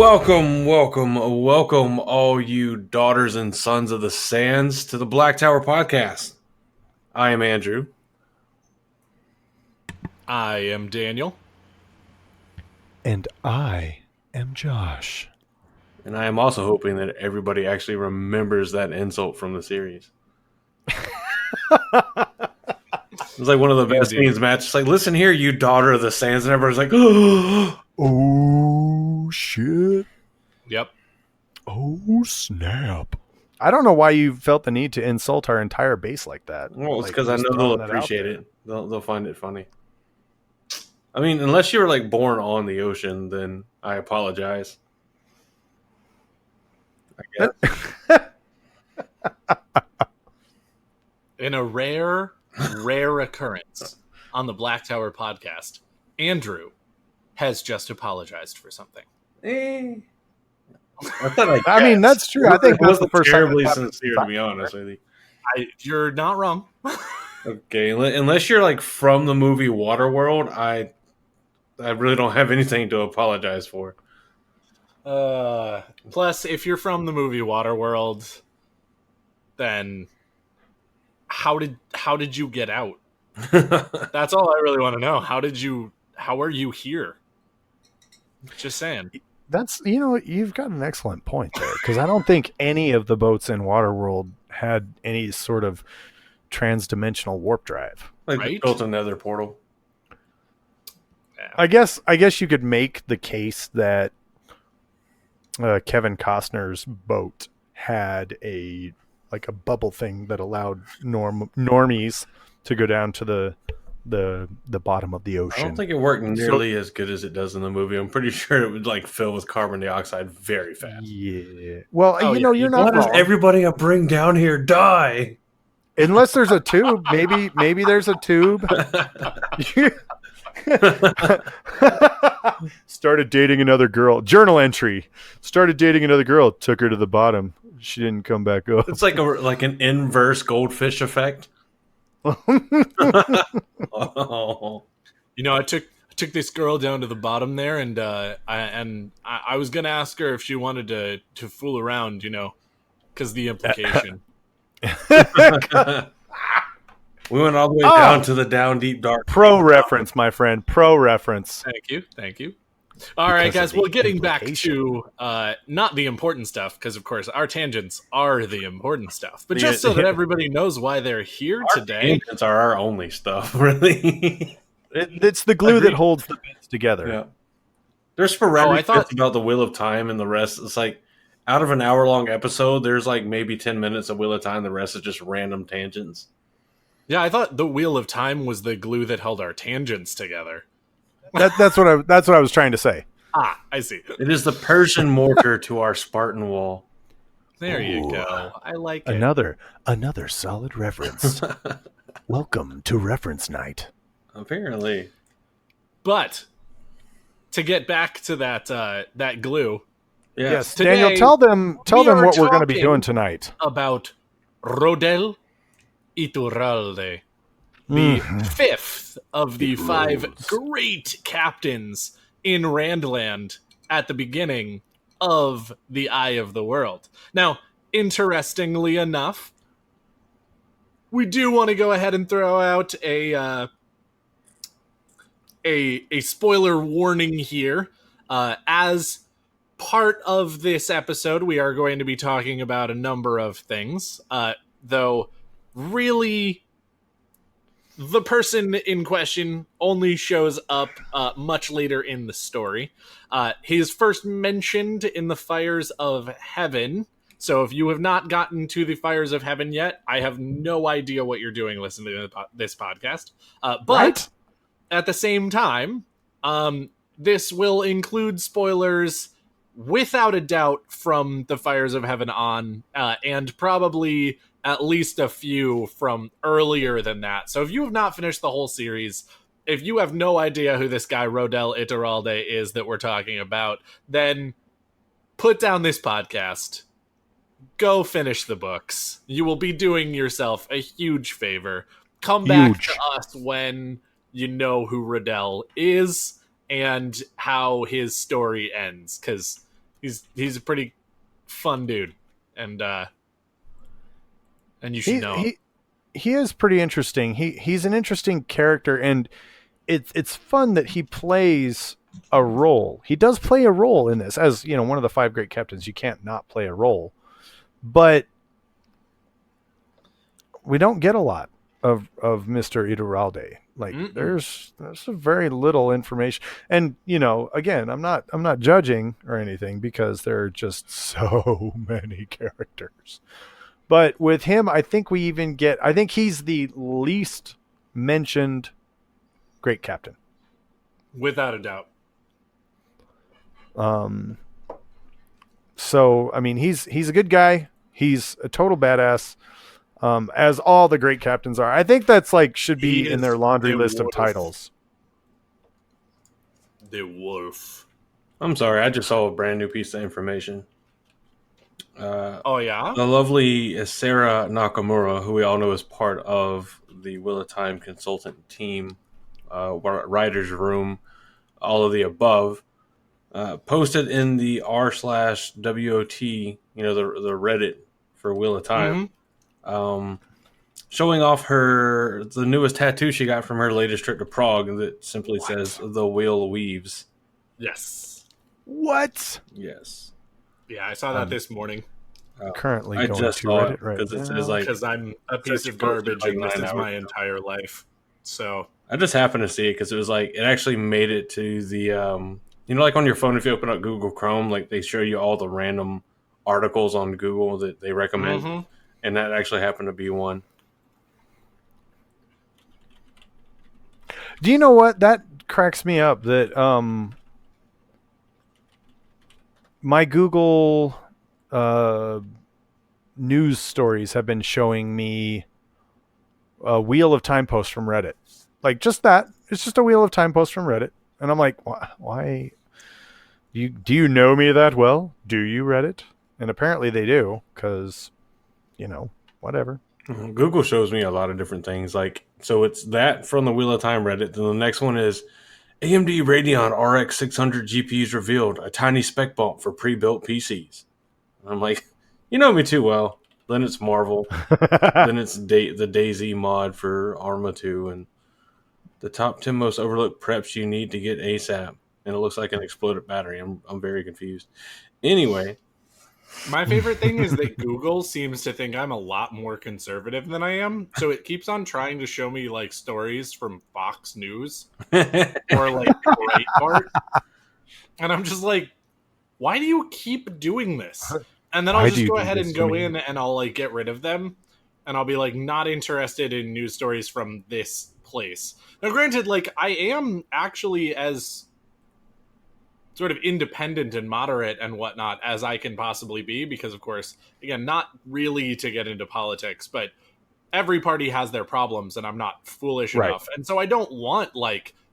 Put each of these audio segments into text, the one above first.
Welcome, all you daughters and sons of the sands, to the Black Tower Podcast. I am Andrew. I am Daniel. And I am Josh. And I am also hoping that everybody actually remembers that insult from the series. It was like one of the best scenes, Matt. Just like, listen here, you daughter of the sands. And everybody's like, oh, shit. Yep. Oh, snap. I don't know why you felt the need to insult our entire base like that. Well, it's because I know they'll appreciate it. They'll find it funny. I mean, unless you were like born on the ocean, then I apologize. I guess. In a rare occurrence on the Black Tower Podcast, Andrew has just apologized for something. I mean, that's true. I think that's the first time. Terribly sincere, to be honest with you. You're not wrong. Okay, unless you're like from the movie Waterworld, I really don't have anything to apologize for. Plus, if you're from the movie Waterworld, then how did you get out? That's all I really want to know. How are you here? Just saying. That's, you've got an excellent point there, because I don't think any of the boats in Waterworld had any sort of trans-dimensional warp drive. Like right? Built another portal. Yeah. I guess you could make the case that Kevin Costner's boat had a bubble thing that allowed normies to go down to the bottom of the ocean. I don't think it worked nearly as good as it does in the movie. I'm pretty sure it would like fill with carbon dioxide very fast. Yeah. Well, you're not. Why does everybody I bring down here die? Unless there's a tube. Maybe there's a tube. Started dating another girl. Journal entry. Started dating another girl. Took her to the bottom. She didn't come back up. It's like an inverse goldfish effect. I took this girl down to the bottom there, and I was gonna ask her if she wanted to fool around, because the implication. We went all the way down to the down deep dark. Pro reference, my friend. Pro reference. Thank you. All right, guys. Well, getting back to not the important stuff, because of course our tangents are the important stuff, but just so that everybody knows why they're here today. Tangents are our only stuff, really. It's the glue that holds the bits together. Yeah. There's sporadic bits about the Wheel of Time, and the rest. It's like out of an hour-long episode, there's like maybe 10 minutes of Wheel of Time. The rest is just random tangents. Yeah, I thought the Wheel of Time was the glue that held our tangents together. That's what I was trying to say. Ah, I see. It is the Persian mortar to our Spartan wall. There you go. I like it. Another solid reference. Welcome to Reference Night. Apparently. But to get back to that glue. Yes, today, Daniel, tell them what we're going to be doing tonight. About Rodel Ituralde. The fifth of the five great captains in Randland at the beginning of the Eye of the World. Now, interestingly enough, we do want to go ahead and throw out a spoiler warning here. As part of this episode, we are going to be talking about a number of things, though really the person in question only shows up much later in the story. He's first mentioned in the Fires of Heaven. So if you have not gotten to the Fires of Heaven yet, I have no idea what you're doing listening to this podcast. But at the same time, this will include spoilers without a doubt from the Fires of Heaven on, and probably at least a few from earlier than that. So if you have not finished the whole series, if you have no idea who this guy Rodel Ituralde is that we're talking about, then put down this podcast. Go finish the books. You will be doing yourself a huge favor. Come back to us when you know who Rodel is and how his story ends, because he's a pretty fun dude, and you should know him. He is pretty interesting. He's an interesting character, and it's fun that he plays a role. He does play a role in this, as one of the 5 great captains. You can't not play a role, but we don't get a lot of Mr. Ituralde. Like there's very little information, and again, I'm not judging or anything, because there are just so many characters. But with him, I think he's the least mentioned great captain, without a doubt. So I mean, he's a good guy. He's a total badass, as all the great captains are. I think that's should be in their laundry list of titles. The Wolf. I'm sorry, I just saw a brand new piece of information. Oh yeah, the lovely Sarah Nakamura, who we all know is part of the Wheel of Time consultant team, writer's room, all of the above, posted in the r/WOT, the Reddit for Wheel of Time, showing off the newest tattoo she got from her latest trip to Prague that simply says "The Wheel Weaves." Yes. What? Yes. Yeah, I saw that this morning. Currently, I going just to saw Reddit it right because it says because I'm a piece of garbage and this is my ago. entire life. So I just happened to see it because it was it actually made it to the on your phone, if you open up Google Chrome, they show you all the random articles on Google that they recommend, and that actually happened to be one. Do you know what? That cracks me up that my Google news stories have been showing me a Wheel of Time post from Reddit. Just that. It's just a Wheel of Time post from Reddit. And I'm like, why? Do you know me that well? Do you, Reddit? And apparently they do, because, whatever. Google shows me a lot of different things. So it's that from the Wheel of Time Reddit. Then the next one is AMD Radeon RX 600 GPUs revealed, a tiny spec bump for pre-built PCs. And I'm like, you know me too well. Then it's Marvel. Then it's the DayZ mod for Arma 2, and the top 10 most overlooked preps you need to get ASAP. And it looks like an exploded battery. I'm very confused. Anyway. My favorite thing is that Google seems to think I'm a lot more conservative than I am. So it keeps on trying to show me stories from Fox News or Breitbart. And I'm just like, why do you keep doing this? And then I'll just go ahead and go in and I'll get rid of them. And I'll be not interested in news stories from this place. Now, granted, I am actually as sort of independent and moderate and whatnot as I can possibly be, because of course, again, not really to get into politics, but every party has their problems and I'm not foolish enough. And so I don't want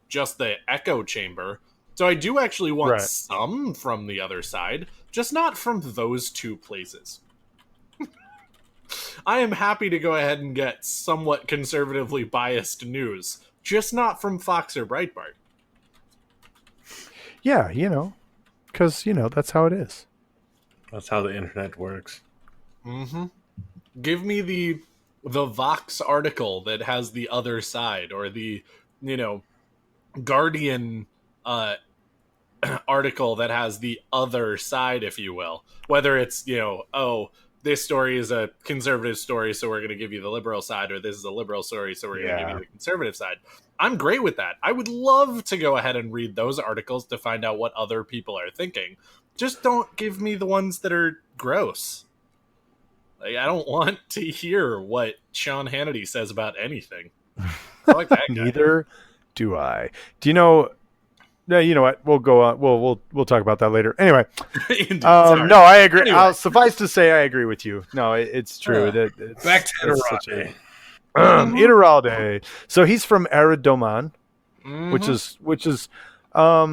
just the echo chamber. So I do actually want some from the other side, just not from those two places. I am happy to go ahead and get somewhat conservatively biased news, just not from Fox or Breitbart. Yeah, because, that's how it is. That's how the internet works. Give me the Vox article that has the other side, or the, Guardian article that has the other side, if you will. Whether it's, this story is a conservative story, so we're going to give you the liberal side, or this is a liberal story, so we're going to give you the conservative side. I'm great with that. I would love to go ahead and read those articles to find out what other people are thinking. Just don't give me the ones that are gross. I don't want to hear what Sean Hannity says about anything. I like that guy. Neither do I. Do you know? No, you know what? We'll go on. We'll talk about that later. Anyway, no, I agree. Anyway. Suffice to say, I agree with you. No, it's true. It's, back to Ituralde. Ituralde. So he's from Aridoman, which is I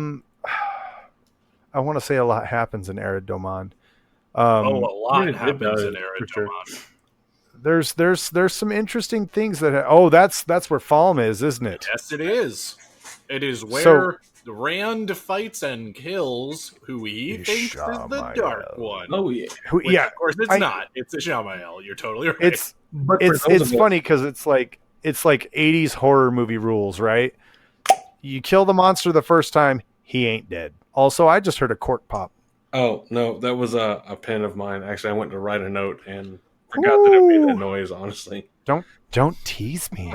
want to say a lot happens in Aridoman. A lot happens in Aridoman. Sure. There's some interesting things that. That's where Falm is, isn't it? Yes, it is. It is where Rand fights and kills who he thinks is the Dark One. Oh yeah. Which, of course, it's not. It's a Shamael. You're totally right. It's funny because it's like 80s horror movie rules, right? You kill the monster the first time, he ain't dead. Also, I just heard a cork pop. Oh no, that was a pen of mine. Actually, I went to write a note and forgot that it made that noise. Honestly, don't tease me.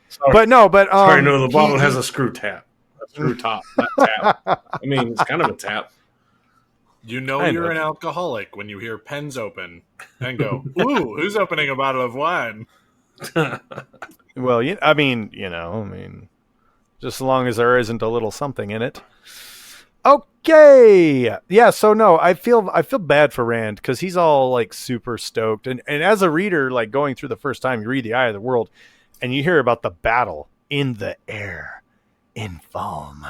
Sorry, no, the bottle he has a screw tap, a screw top, not tap. I mean, it's kind of a tap. You know you're an alcoholic when you hear pens open and go, "Ooh, who's opening a bottle of wine?" Well, I mean, just as long as there isn't a little something in it. Okay, yeah. So no, I feel bad for Rand because he's all like super stoked, and as a reader, like going through the first time you read The Eye of the World, and you hear about the battle in the air, in foam,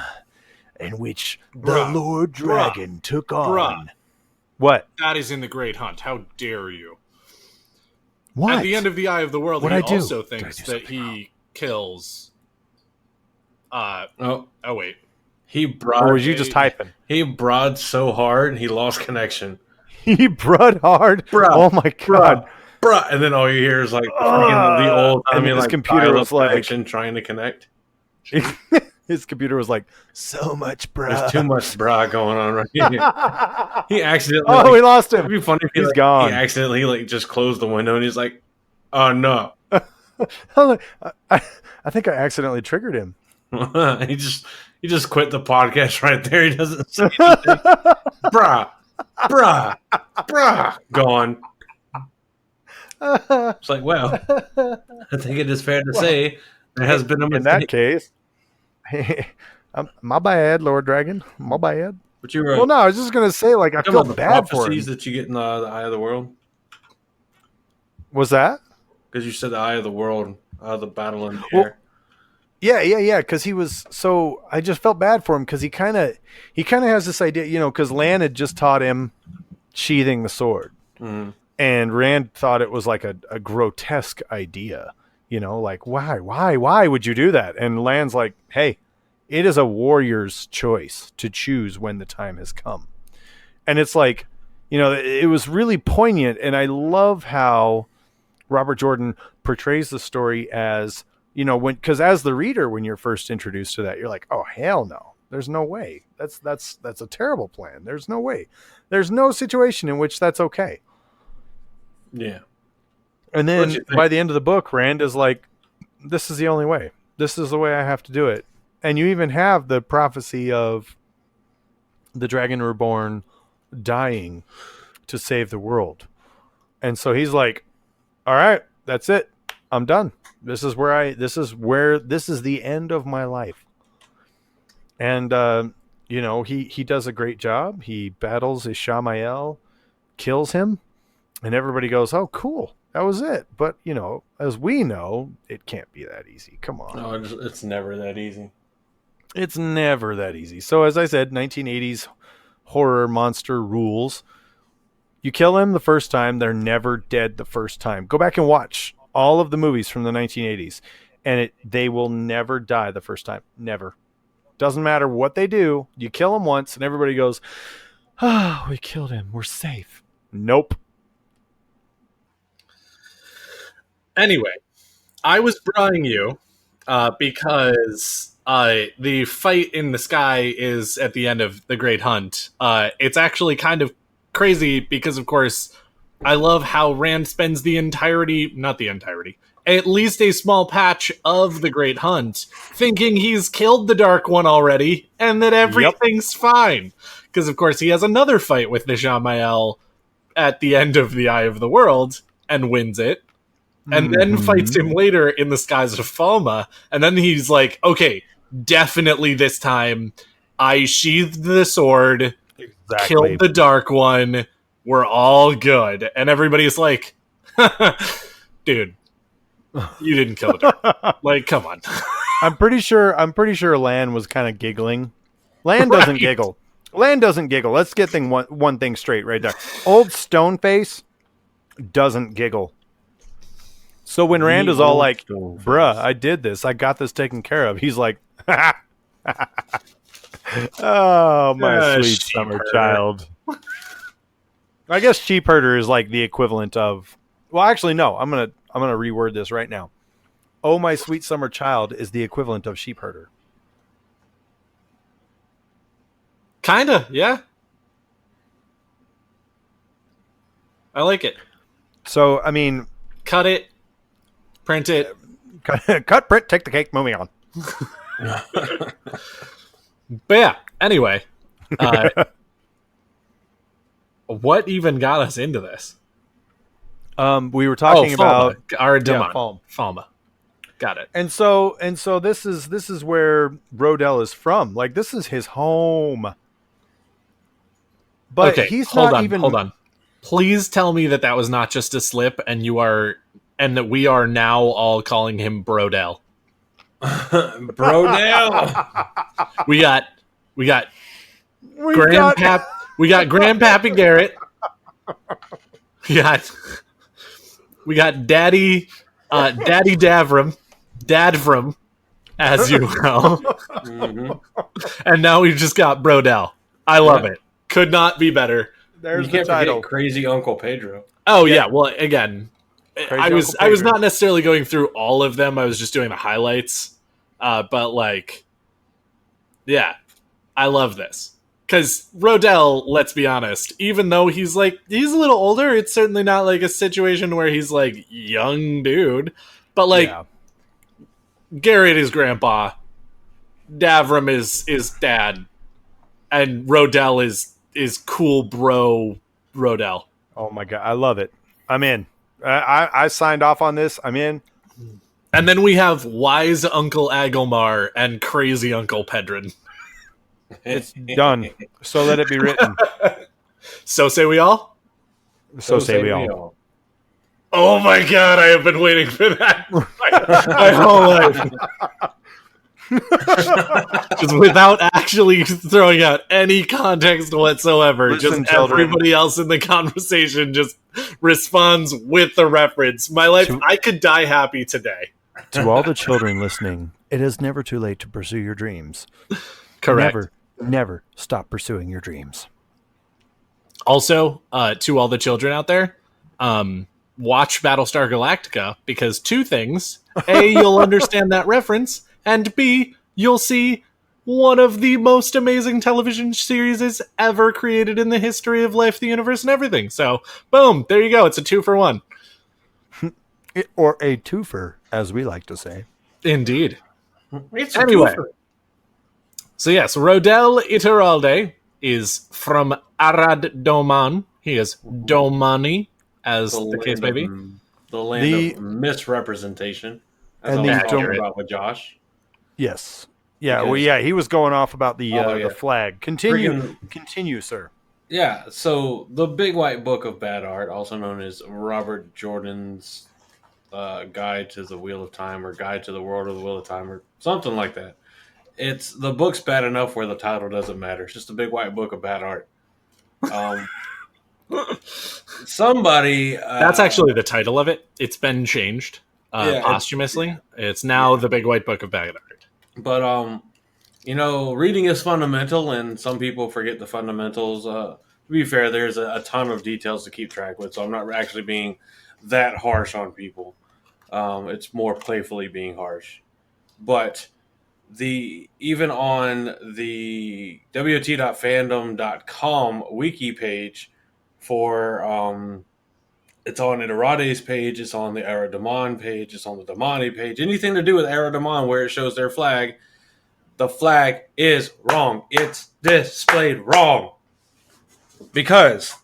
in which the Lord Dragon took on. What? That is in the Great Hunt. How dare you? What? At the end of The Eye of the World, he also thinks that he kills. Wait. He broad. Or was you just typing? He broad so hard he lost connection. He broad hard. Bruh, oh my god. Bruh. And then all you hear is like the old. I mean, his computer was like trying to connect. His computer was like, so much bruh. There's too much bruh going on right here. He accidentally. Oh, we lost him. It'd be funny if he's gone. He accidentally just closed the window and he's like, "Oh no." I think I accidentally triggered him. He just quit the podcast right there. He doesn't say anything. bruh, gone. It's like, well, I think it is fair to say there has been a mistake. In that case, my bad, Lord Dragon. My bad. But you were. Well, no, I was just gonna say, like, I feel bad for him. That you get in the Eye of the World. Was that? Because you said the Eye of the World, the battle in the air. Yeah. Because he was so. I just felt bad for him because he kind of has this idea, because Lan had just taught him sheathing the sword, and Rand thought it was like a grotesque idea. Like why would you do that? And Lan's like, hey, it is a warrior's choice to choose when the time has come, and it's like, it was really poignant, and I love how Robert Jordan portrays the story as. Because as the reader, when you're first introduced to that, you're like, oh, hell no. There's no way. That's a terrible plan. There's no way. There's no situation in which that's okay. Yeah. And then by the end of the book, Rand is like, this is the only way. This is the way I have to do it. And you even have the prophecy of the Dragon Reborn dying to save the world. And so he's like, all right, that's it. I'm done. This is the end of my life. And, he does a great job. He battles Ishamael, kills him, and everybody goes, oh, cool. That was it. But, as we know, it can't be that easy. Come on. No, it's never that easy. It's never that easy. So as I said, 1980s horror monster rules. You kill them the first time, they're never dead the first time. Go back and watch all of the movies from the 1980s, and they will never die the first time. Never. Doesn't matter what they do. You kill them once, and everybody goes, oh, we killed him. We're safe. Nope. Anyway, I was brawling you because the fight in the sky is at the end of The Great Hunt. It's actually kind of crazy because, of course, I love how Rand spends not the entirety, at least a small patch of The Great Hunt, thinking he's killed the Dark One already, and that everything's fine. Because, of course, he has another fight with the Ishamael at the end of The Eye of the World, and wins it, and then fights him later in the skies of Falma, and then he's like, okay, definitely this time, I sheathed the sword, killed the Dark One, we're all good. And everybody's like, dude, you didn't kill the Dark. Like, come on. I'm pretty sure Lan was kind of giggling. Lan doesn't giggle. Lan doesn't giggle. Let's get one thing straight right there. Old Stoneface doesn't giggle. So when The Rand is all old like, stone bruh, face. I did this. I got this taken care of. He's like, oh, my sweet sheep summer herder. child. I guess sheep herder is like the equivalent of, well, actually, no, I'm going to reword this right now. Oh, my sweet summer child is the equivalent of sheep herder. Kinda, yeah. I like it. So, I mean, Cut it, print it. cut, print, take the cake, moving on. But yeah, anyway. What even got us into this? We were talking about Falma. Falma. Got it. And so this is where Rodel is from. Like, this is his home. But Okay, he's hold not on, even. hold on. Please tell me that was not just a slip, and that we are now all calling him Brodel. Brodel. We got Grandpappy Garrett. We got Daddy Davram, as you will. Mm-hmm. And now we've just got Brodel. I love it. Could not be better. There's You can't the title. forget Crazy Uncle Pedro. Oh yeah. Well, again, I was Pedro. not necessarily going through all of them. I was just doing the highlights. But like, yeah, I love this because Rodel. Let's be honest. Even though he's a little older, it's certainly not like a situation where he's like young dude. But like, Yeah. Garrett is grandpa, Davram is dad, and Rodel is cool bro Rodel. Oh my god, I love it. I'm in. I signed off on this. I'm in. And then we have wise Uncle Agelmar and crazy Uncle Pedron. It's done. So let it be written. So say we all? So say we all. Oh my god, I have been waiting for that my whole life. Just without actually throwing out any context whatsoever. Listen, just children. everybody else in the conversation just responds with the reference. My life, I could die happy today. To all the children listening, it is never too late to pursue your dreams. Correct. Never stop pursuing your dreams. Also, to all the children out there, watch Battlestar Galactica, because two things. A, you'll understand that reference, and B, you'll see one of the most amazing television series ever created in the history of life, the universe, and everything. So, boom, there you go. It's a 2-for-1. Or a twofer, as we like to say. Indeed. It's Anyway. So yes, Rodel Ituralde is from Arad Doman. He is Domani, as the case may be. The land of misrepresentation. As and I was the talking about with Josh. Yes. Yeah, Because- well, yeah, he was going off about the yeah. flag. Continue, sir. Yeah, so the Big White Book of Bad Art, also known as Robert Jordan's Guide to the Wheel of Time, or Guide to the World of the Wheel of Time, or something like that. The book's bad enough where the title doesn't matter. It's just a Big White Book of Bad Art. Somebody That's actually the title of it. It's been changed posthumously. It's now the Big White Book of Bad Art. But reading is fundamental, and some people forget the fundamentals. To be fair, there's a ton of details to keep track with, so I'm not actually being that harsh on people. It's more playfully being harsh. But even on the wot.fandom.com wiki page for it's on Ituralde's page, it's on the Aradaman page, it's on the Damani page, anything to do with Aradaman where it shows their flag, the flag is wrong. It's displayed wrong. Because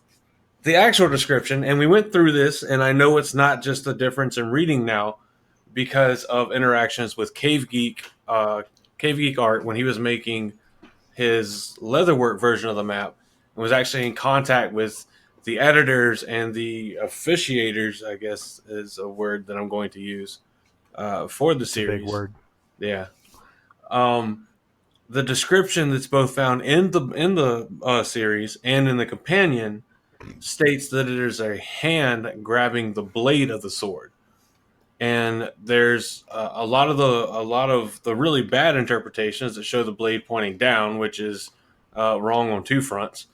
the actual description, and we went through this, and I know it's not just a difference in reading now because of interactions with Cave Geek Art when he was making his leatherwork version of the map, and was actually in contact with the editors and the officiators, I guess is a word that I'm going to use for the series. Big word. Yeah. The description that's both found in the series and in the companion states that it is a hand grabbing the blade of the sword. And there's a lot of the really bad interpretations that show the blade pointing down, which is wrong on two fronts.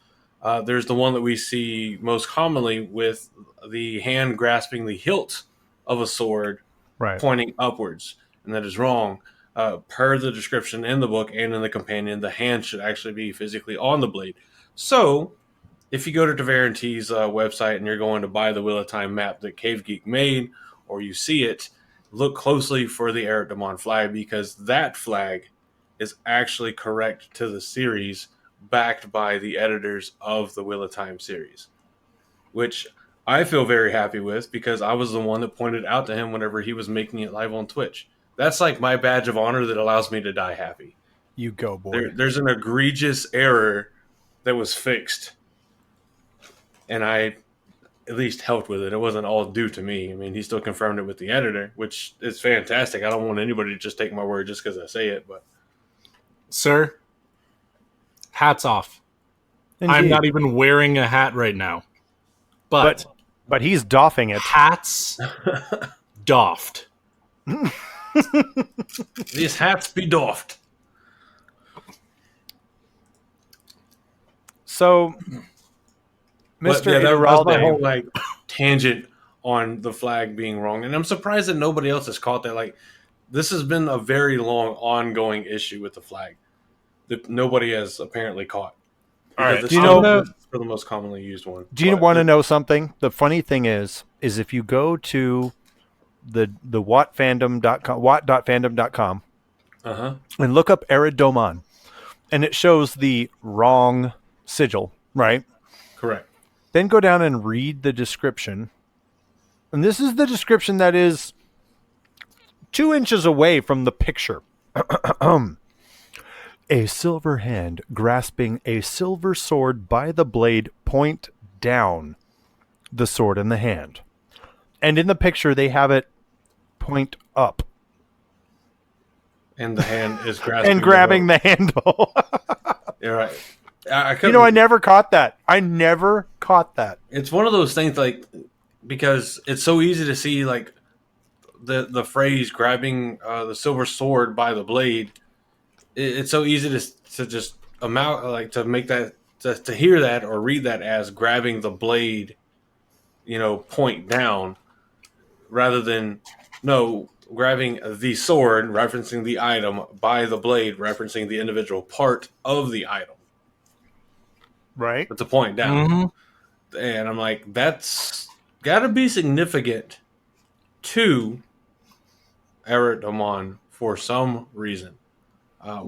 There's the one that we see most commonly with the hand grasping the hilt of a sword Right. pointing upwards, and that is wrong. Per the description in the book and in the companion, the hand should actually be physically on the blade. So, if you go to Tavaranty's website and you're going to buy the Wheel of Time map that Cave Geek made, or you see it, look closely for the Eric Damon flag, because that flag is actually correct to the series, backed by the editors of the Wheel of Time series, which I feel very happy with, because I was the one that pointed out to him whenever he was making it live on Twitch. That's like my badge of honor that allows me to die happy. You go, boy. There's an egregious error that was fixed, and I at least helped with it. It wasn't all due to me. I mean, he still confirmed it with the editor, which is fantastic. I don't want anybody to just take my word just because I say it. But, sir, hats off. Indeed. I'm not even wearing a hat right now. But he's doffing it. Hats doffed. These hats be doffed. So, Mr. That was my whole Ituralde, tangent on the flag being wrong, and I'm surprised that nobody else has caught that. Like, this has been a very long, ongoing issue with the flag that nobody has apparently caught. All right, It's do you know for the most commonly used one? Do you want to know something? The funny thing is if you go to the watt.fandom.com and look up Eridoman, and it shows the wrong sigil, right? Correct. Then go down and read the description. And this is the description that is 2 inches away from the picture. A silver hand grasping a silver sword by the blade, point down, the sword in the hand. And in the picture, they have it point up. And the hand is grasping and grabbing the handle. You're right. I never caught that. It's one of those things, like, because it's so easy to see, like, the phrase grabbing the silver sword by the blade. It's so easy to just to make that, to hear that or read that as grabbing the blade, point down, rather than grabbing the sword, referencing the item, by the blade, referencing the individual part of the item. Right. With the point down. Mm-hmm. And I'm like, that's got to be significant to Eric Damon for some reason.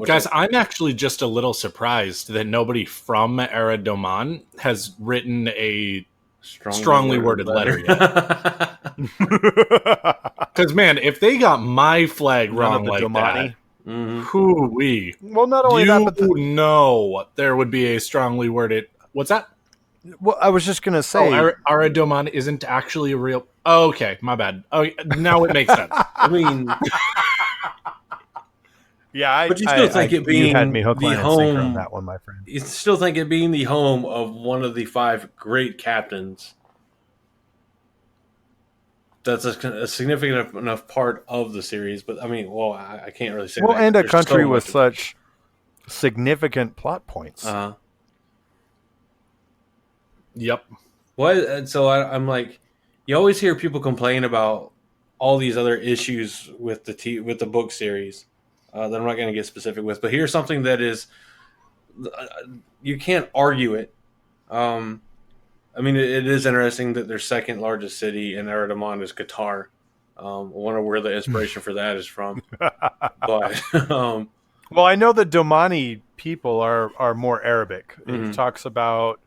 Guys, I'm actually just a little surprised that nobody from Eric Damon has written a strongly worded letter yet. Because, man, if they got my flag wrong like Domani. that, hoo-wee. Well, not only that, but there would be a strongly worded... What's that? Well, I was just going to say... Eric Damon isn't actually a real... Oh, okay, my bad. Oh, now it makes sense. I mean... Yeah, but you still think it being had me hook, line, the and sinker home on that one, my friend. You still think it being the home of one of the 5 great captains. That's a significant enough part of the series, but I mean, I can't really say. Well, that. And a There's country so with much such significant plot points. Yep. Well, so I'm like, you always hear people complain about all these other issues with the book series. That I'm not going to get specific with, but here's something that is, you can't argue it. I mean, it is interesting that their second largest city in Eric Damon is Qatar. I wonder where the inspiration for that is from. But well, I know the Domani people are more Arabic. It talks about,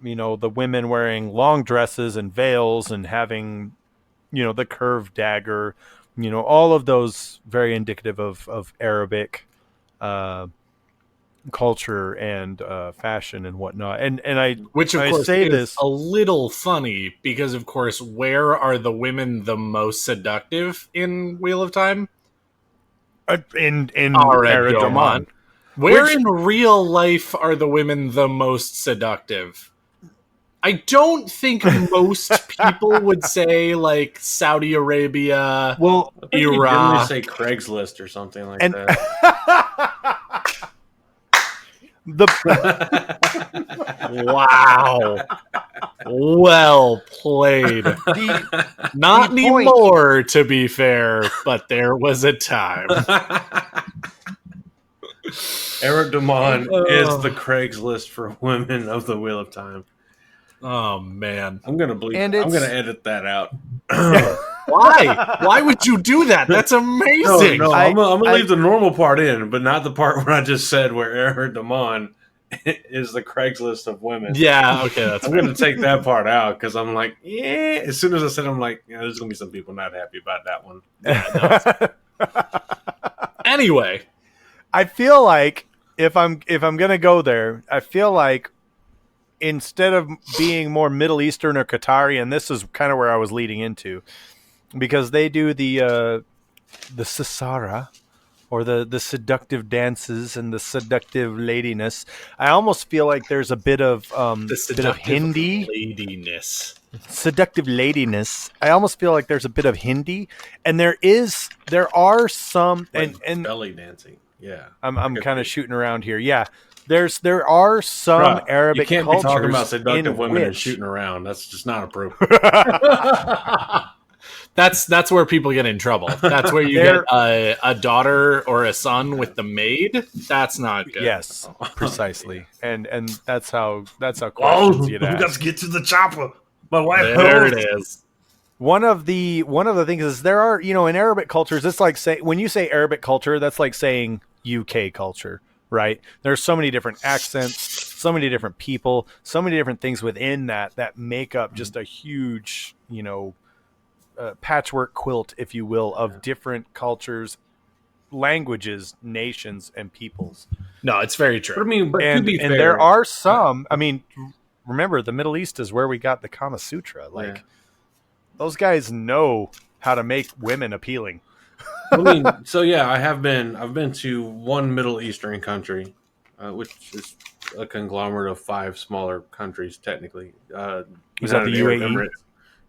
the women wearing long dresses and veils and having, the curved dagger. All of those very indicative of Arabic culture and fashion and whatnot. And which of I course say is this a little funny because, of course, where are the women the most seductive in Wheel of Time? In Eric Damon. Where in real life are the women the most seductive? I don't think most people would say like Saudi Arabia, Well, I think you generally Iraq. say Craigslist or something like and that. the Wow. Well played. Not the point- anymore, to be fair, but there was a time. Eric Damon is the Craigslist for women of the Wheel of Time. Oh man. I'm gonna bleep. And I'm gonna it's- edit that out. Why? Why would you do that? That's amazing. No, I'm gonna I- leave the normal part in, but not the part where I just said where Eric Damon is the Craigslist of women. Yeah, okay, that's I'm fair. gonna take that part out because I'm like, yeah. As soon as I said, I'm like, yeah, there's gonna be some people not happy about that one. Anyway, I feel like if I'm gonna go there, I feel like instead of being more Middle Eastern or Qatari, and this is kind of where I was leading into, because they do the Sisara, or the seductive dances and the seductive ladiness. I almost feel like there's a bit of Hindi ladiness. seductive ladiness. I almost feel like there's a bit of Hindi, and there are some, Like and belly dancing. Yeah, I'm kind of shooting around here. Yeah, there are some Bruh, Arabic you can't cultures be talking about seductive in women and which- shooting around. That's just not appropriate. That's where people get in trouble. That's where you get a daughter or a son with the maid. That's not good. Yes, precisely, and that's how Oh, questions we get got asked. to get to the chopper. My wife. There it is. One of the things is there are, in Arabic cultures, it's like when you say Arabic culture, that's like saying UK culture, right? There's so many different accents, so many different people, so many different things within that make up just a huge, patchwork quilt, if you will, of different cultures, languages, nations, and peoples. No, it's very But I true. mean, but to And be fair, there are some. I mean, remember, the Middle East is where we got the Kama Sutra. Like, Yeah. those guys know how to make women appealing. I mean, so yeah, I've been to one Middle Eastern country, which is a conglomerate of 5 smaller countries, technically. Was that the United Arab UAE? Emirates.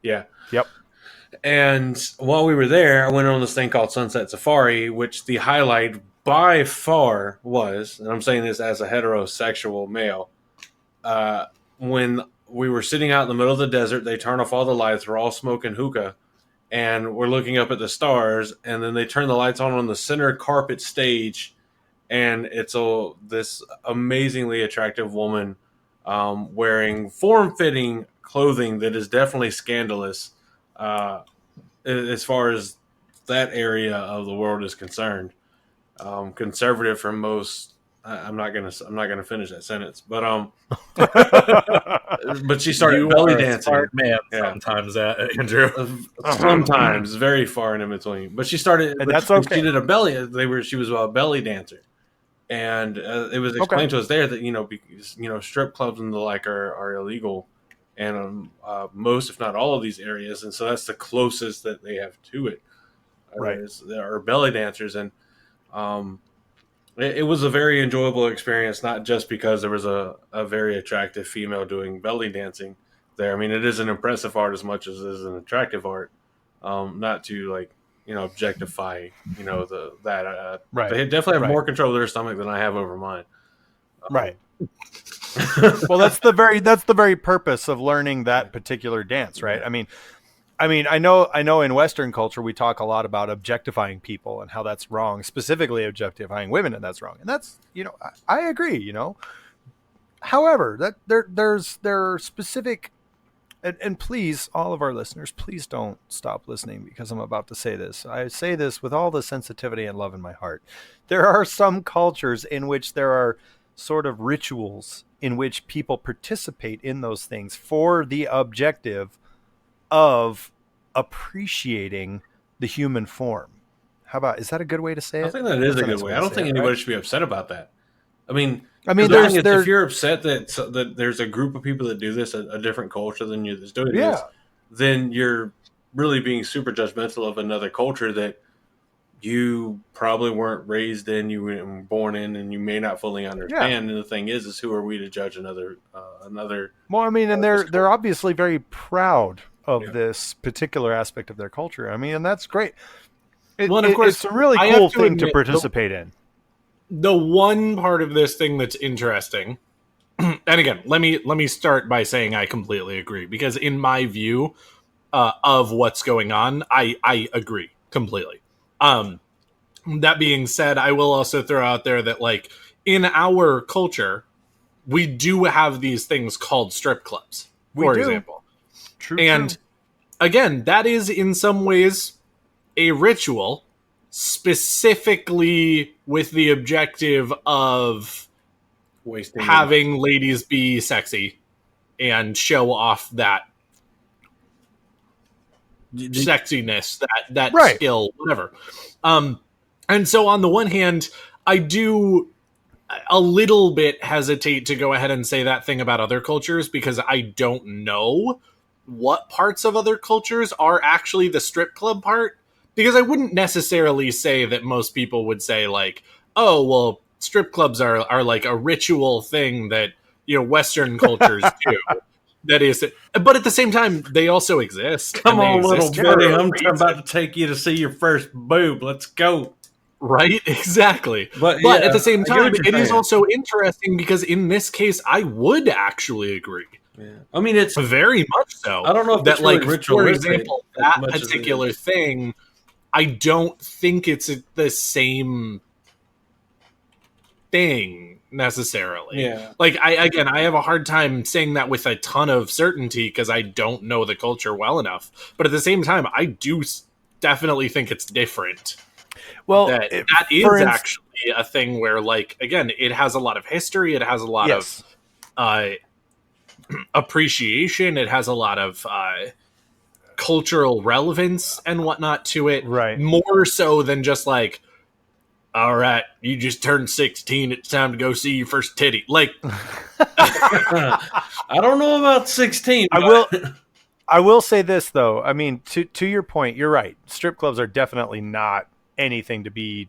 Yeah. Yep. And while we were there, I went on this thing called Sunset Safari, which the highlight by far was, and I'm saying this as a heterosexual male, when we were sitting out in the middle of the desert, they turn off all the lights, we're all smoking hookah, and we're looking up at the stars, and then they turn the lights on the center carpet stage, and it's this amazingly attractive woman wearing form-fitting clothing that is definitely scandalous as far as that area of the world is concerned. Conservative from most. I'm not gonna finish that sentence, but but she started You belly are a dancing. smart man Yeah. sometimes, Andrew. Sometimes very far in between, but she started. And but that's she- okay. She did a belly. She was a belly dancer, and it was explained to us there that because, strip clubs and the like are illegal, and most, if not all, of these areas, and so that's the closest that they have to it. Right. There are belly dancers, and it was a very enjoyable experience, not just because there was a very attractive female doing belly dancing there. I mean, it is an impressive art as much as it is an attractive art. Not to objectify, Right. They definitely have Right. more control of their stomach than I have over mine. Right. Well, that's the very purpose of learning that particular dance, right? I mean, I know in Western culture we talk a lot about objectifying people and how that's wrong, specifically objectifying women, and that's wrong. And that's, I agree, However, that there are specific, and please, all of our listeners, please don't stop listening because I'm about to say this. I say this with all the sensitivity and love in my heart. There are some cultures in which there are sort of rituals in which people participate in those things for the objective of appreciating the human form. Is that a good way to say it? I think that is a That's good nice way. to I don't say think it, anybody right? should be upset about that. I mean, I mean, the thing is, there's if you're upset that there's a group of people that do this, a different culture than you that's doing this, yeah, then you're really being super judgmental of another culture that you probably weren't raised in, you weren't born in, and you may not fully understand. And the thing is who are we to judge another? Well, I mean, and they're obviously very proud of Yeah. this particular aspect of their culture. I mean, and that's great. Well, and of course, it's a really I cool have to thing to admit, participate in. The one part of this thing that's interesting, and again, let me start by saying I completely agree, because in my view of what's going on, I agree completely. That being said, I will also throw out there that, like, in our culture, we do have these things called strip clubs, for example. True. And again, that is in some ways a ritual, specifically with the objective of Wasting having ladies be sexy and show off that sexiness, that Right. skill, whatever. And so on the one hand, I do a little bit hesitate to go ahead and say that thing about other cultures, because I don't know what parts of other cultures are actually the strip club part. Because I wouldn't necessarily say that most people would say, like, oh, well, strip clubs are like a ritual thing that, Western cultures do. That is, but at the same time, they also exist. Come on, little buddy, I'm reason. about to take you to see your first boob. Let's go. Right, exactly. But yeah, at the same I get time, what you're it is saying. also interesting, because in this case, I would actually agree. Yeah. I mean, it's Very much so. I don't know if that, it's really like, for ritualistic example, as that much as it particular is. thing, I don't think it's the same thing necessarily. Yeah. Like, I have a hard time saying that with a ton of certainty, because I don't know the culture well enough. But at the same time, I do definitely think it's different. Well, that is actually a thing where, like, again, it has a lot of history, it has a lot of appreciation, it has a lot of cultural relevance and whatnot to it, right? More so than just like, all right, you just turned 16, it's time to go see your first titty. Like, I don't know about 16. I will say this, though. I mean, to your point, you're right. Strip clubs are definitely not anything to be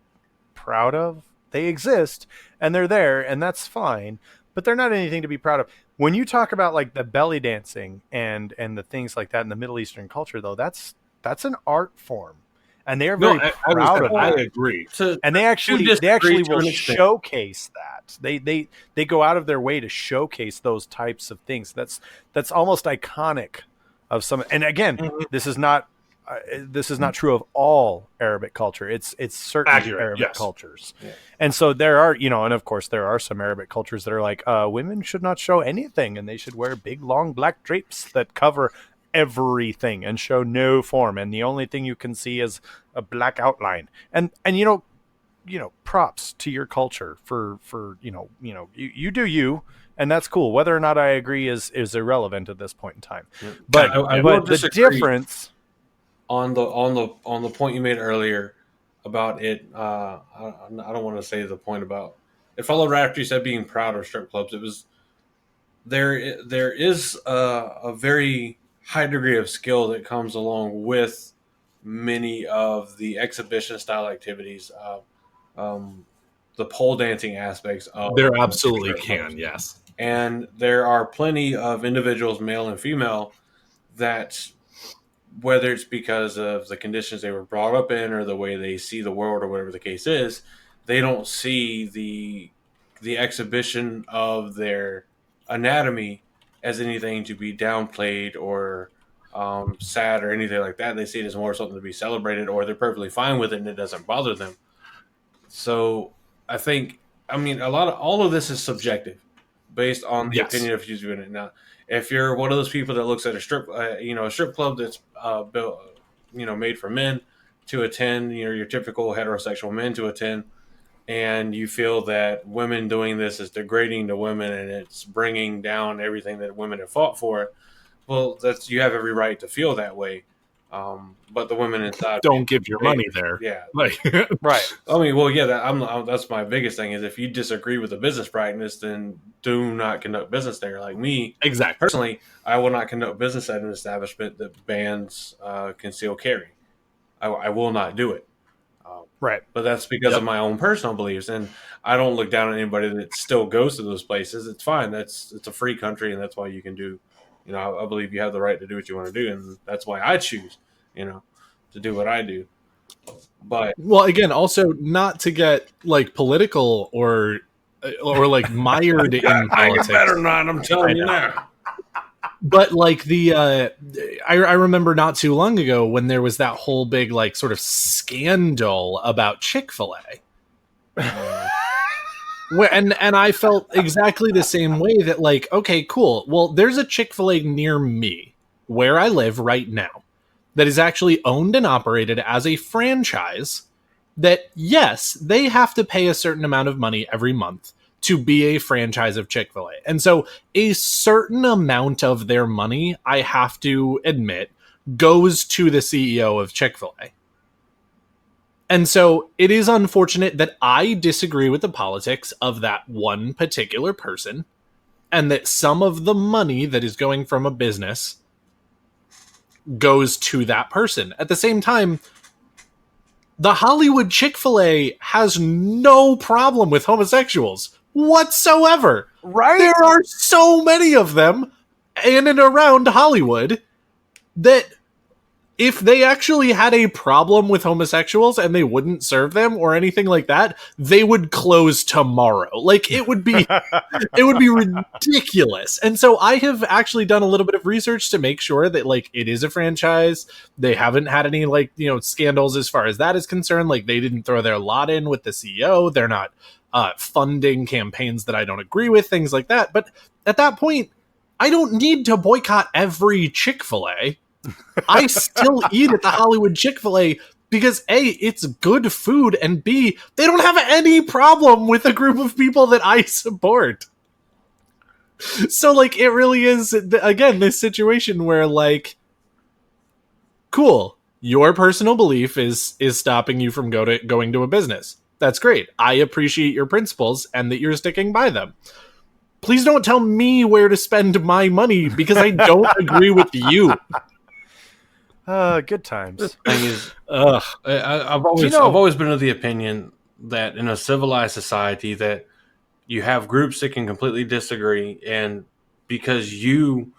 proud of. They exist and they're there, and that's fine, but they're not anything to be proud of. When you talk about, like, the belly dancing and the things like that in the Middle Eastern culture, though, that's an art form, and they are very proud of it. I agree. And they actually will showcase that. They go out of their way to showcase those types of things. That's almost iconic of some. And again, this is not true of all Arabic culture. It's certain Arabic cultures. Yeah. And so there are, and of course there are some Arabic cultures that are like, women should not show anything, and they should wear big long black drapes that cover everything and show no form, and the only thing you can see is a black outline. And props to your culture for you do you, and that's cool. Whether or not I agree is irrelevant at this point in time. Yeah. But I will disagree the difference on the point you made earlier about it. I don't want to say the point about it followed right after you said being proud of strip clubs. It was there is a very high degree of skill that comes along with many of the exhibition style activities, the pole dancing aspects of there absolutely can, yes. And there are plenty of individuals, male and female, that, whether it's because of the conditions they were brought up in or the way they see the world or whatever the case is, they don't see the exhibition of their anatomy as anything to be downplayed or sad or anything like that. They see it as more something to be celebrated, or they're perfectly fine with it and it doesn't bother them. So I mean, all of this is subjective based on the opinion of who's doing it. Now, if you're one of those people that looks at a strip club that's built, made for men to attend, your typical heterosexual men to attend, and you feel that women doing this is degrading to women and it's bringing down everything that women have fought for, well, you have every right to feel that way. But the women inside don't give your money there. Yeah, right. I mean, well, yeah, that's my biggest thing is if you disagree with the business practice, then do not conduct business there. Like me, exactly. Personally, I will not conduct business at an establishment that bans concealed carry. I will not do it. Right. But that's because of my own personal beliefs, and I don't look down on anybody that still goes to those places. It's fine. It's a free country, and that's why you can do. I believe you have the right to do what you want to do, and that's why I choose, to do what I do. But well, again, also not to get like political or like mired in politics. better not. I'm telling you now. But like I remember not too long ago when there was that whole big like sort of scandal about Chick-fil-A. And I felt exactly the same way that like, okay, cool. Well, there's a Chick-fil-A near me where I live right now that is actually owned and operated as a franchise that, yes, they have to pay a certain amount of money every month to be a franchise of Chick-fil-A. And so a certain amount of their money, I have to admit, goes to the CEO of Chick-fil-A. And so it is unfortunate that I disagree with the politics of that one particular person, and that some of the money that is going from a business goes to that person. At the same time, the Hollywood Chick-fil-A has no problem with homosexuals whatsoever. Right? There are so many of them in and around Hollywood that if they actually had a problem with homosexuals and they wouldn't serve them or anything like that, they would close tomorrow. Like it would be ridiculous. And so I have actually done a little bit of research to make sure that like it is a franchise. They haven't had any like, scandals as far as that is concerned. Like they didn't throw their lot in with the CEO. They're not funding campaigns that I don't agree with, things like that. But at that point, I don't need to boycott every Chick-fil-A. I still eat at the Hollywood Chick-fil-A because A, it's good food, and B, they don't have any problem with a group of people that I support. So like it really is, again, this situation where like, cool, your personal belief is stopping you from going to a business. That's great. I appreciate your principles and that you're sticking by them. Please don't tell me where to spend my money because I don't agree with you. Good times. The thing is, I've always been of the opinion that in a civilized society that you have groups that can completely disagree, and because you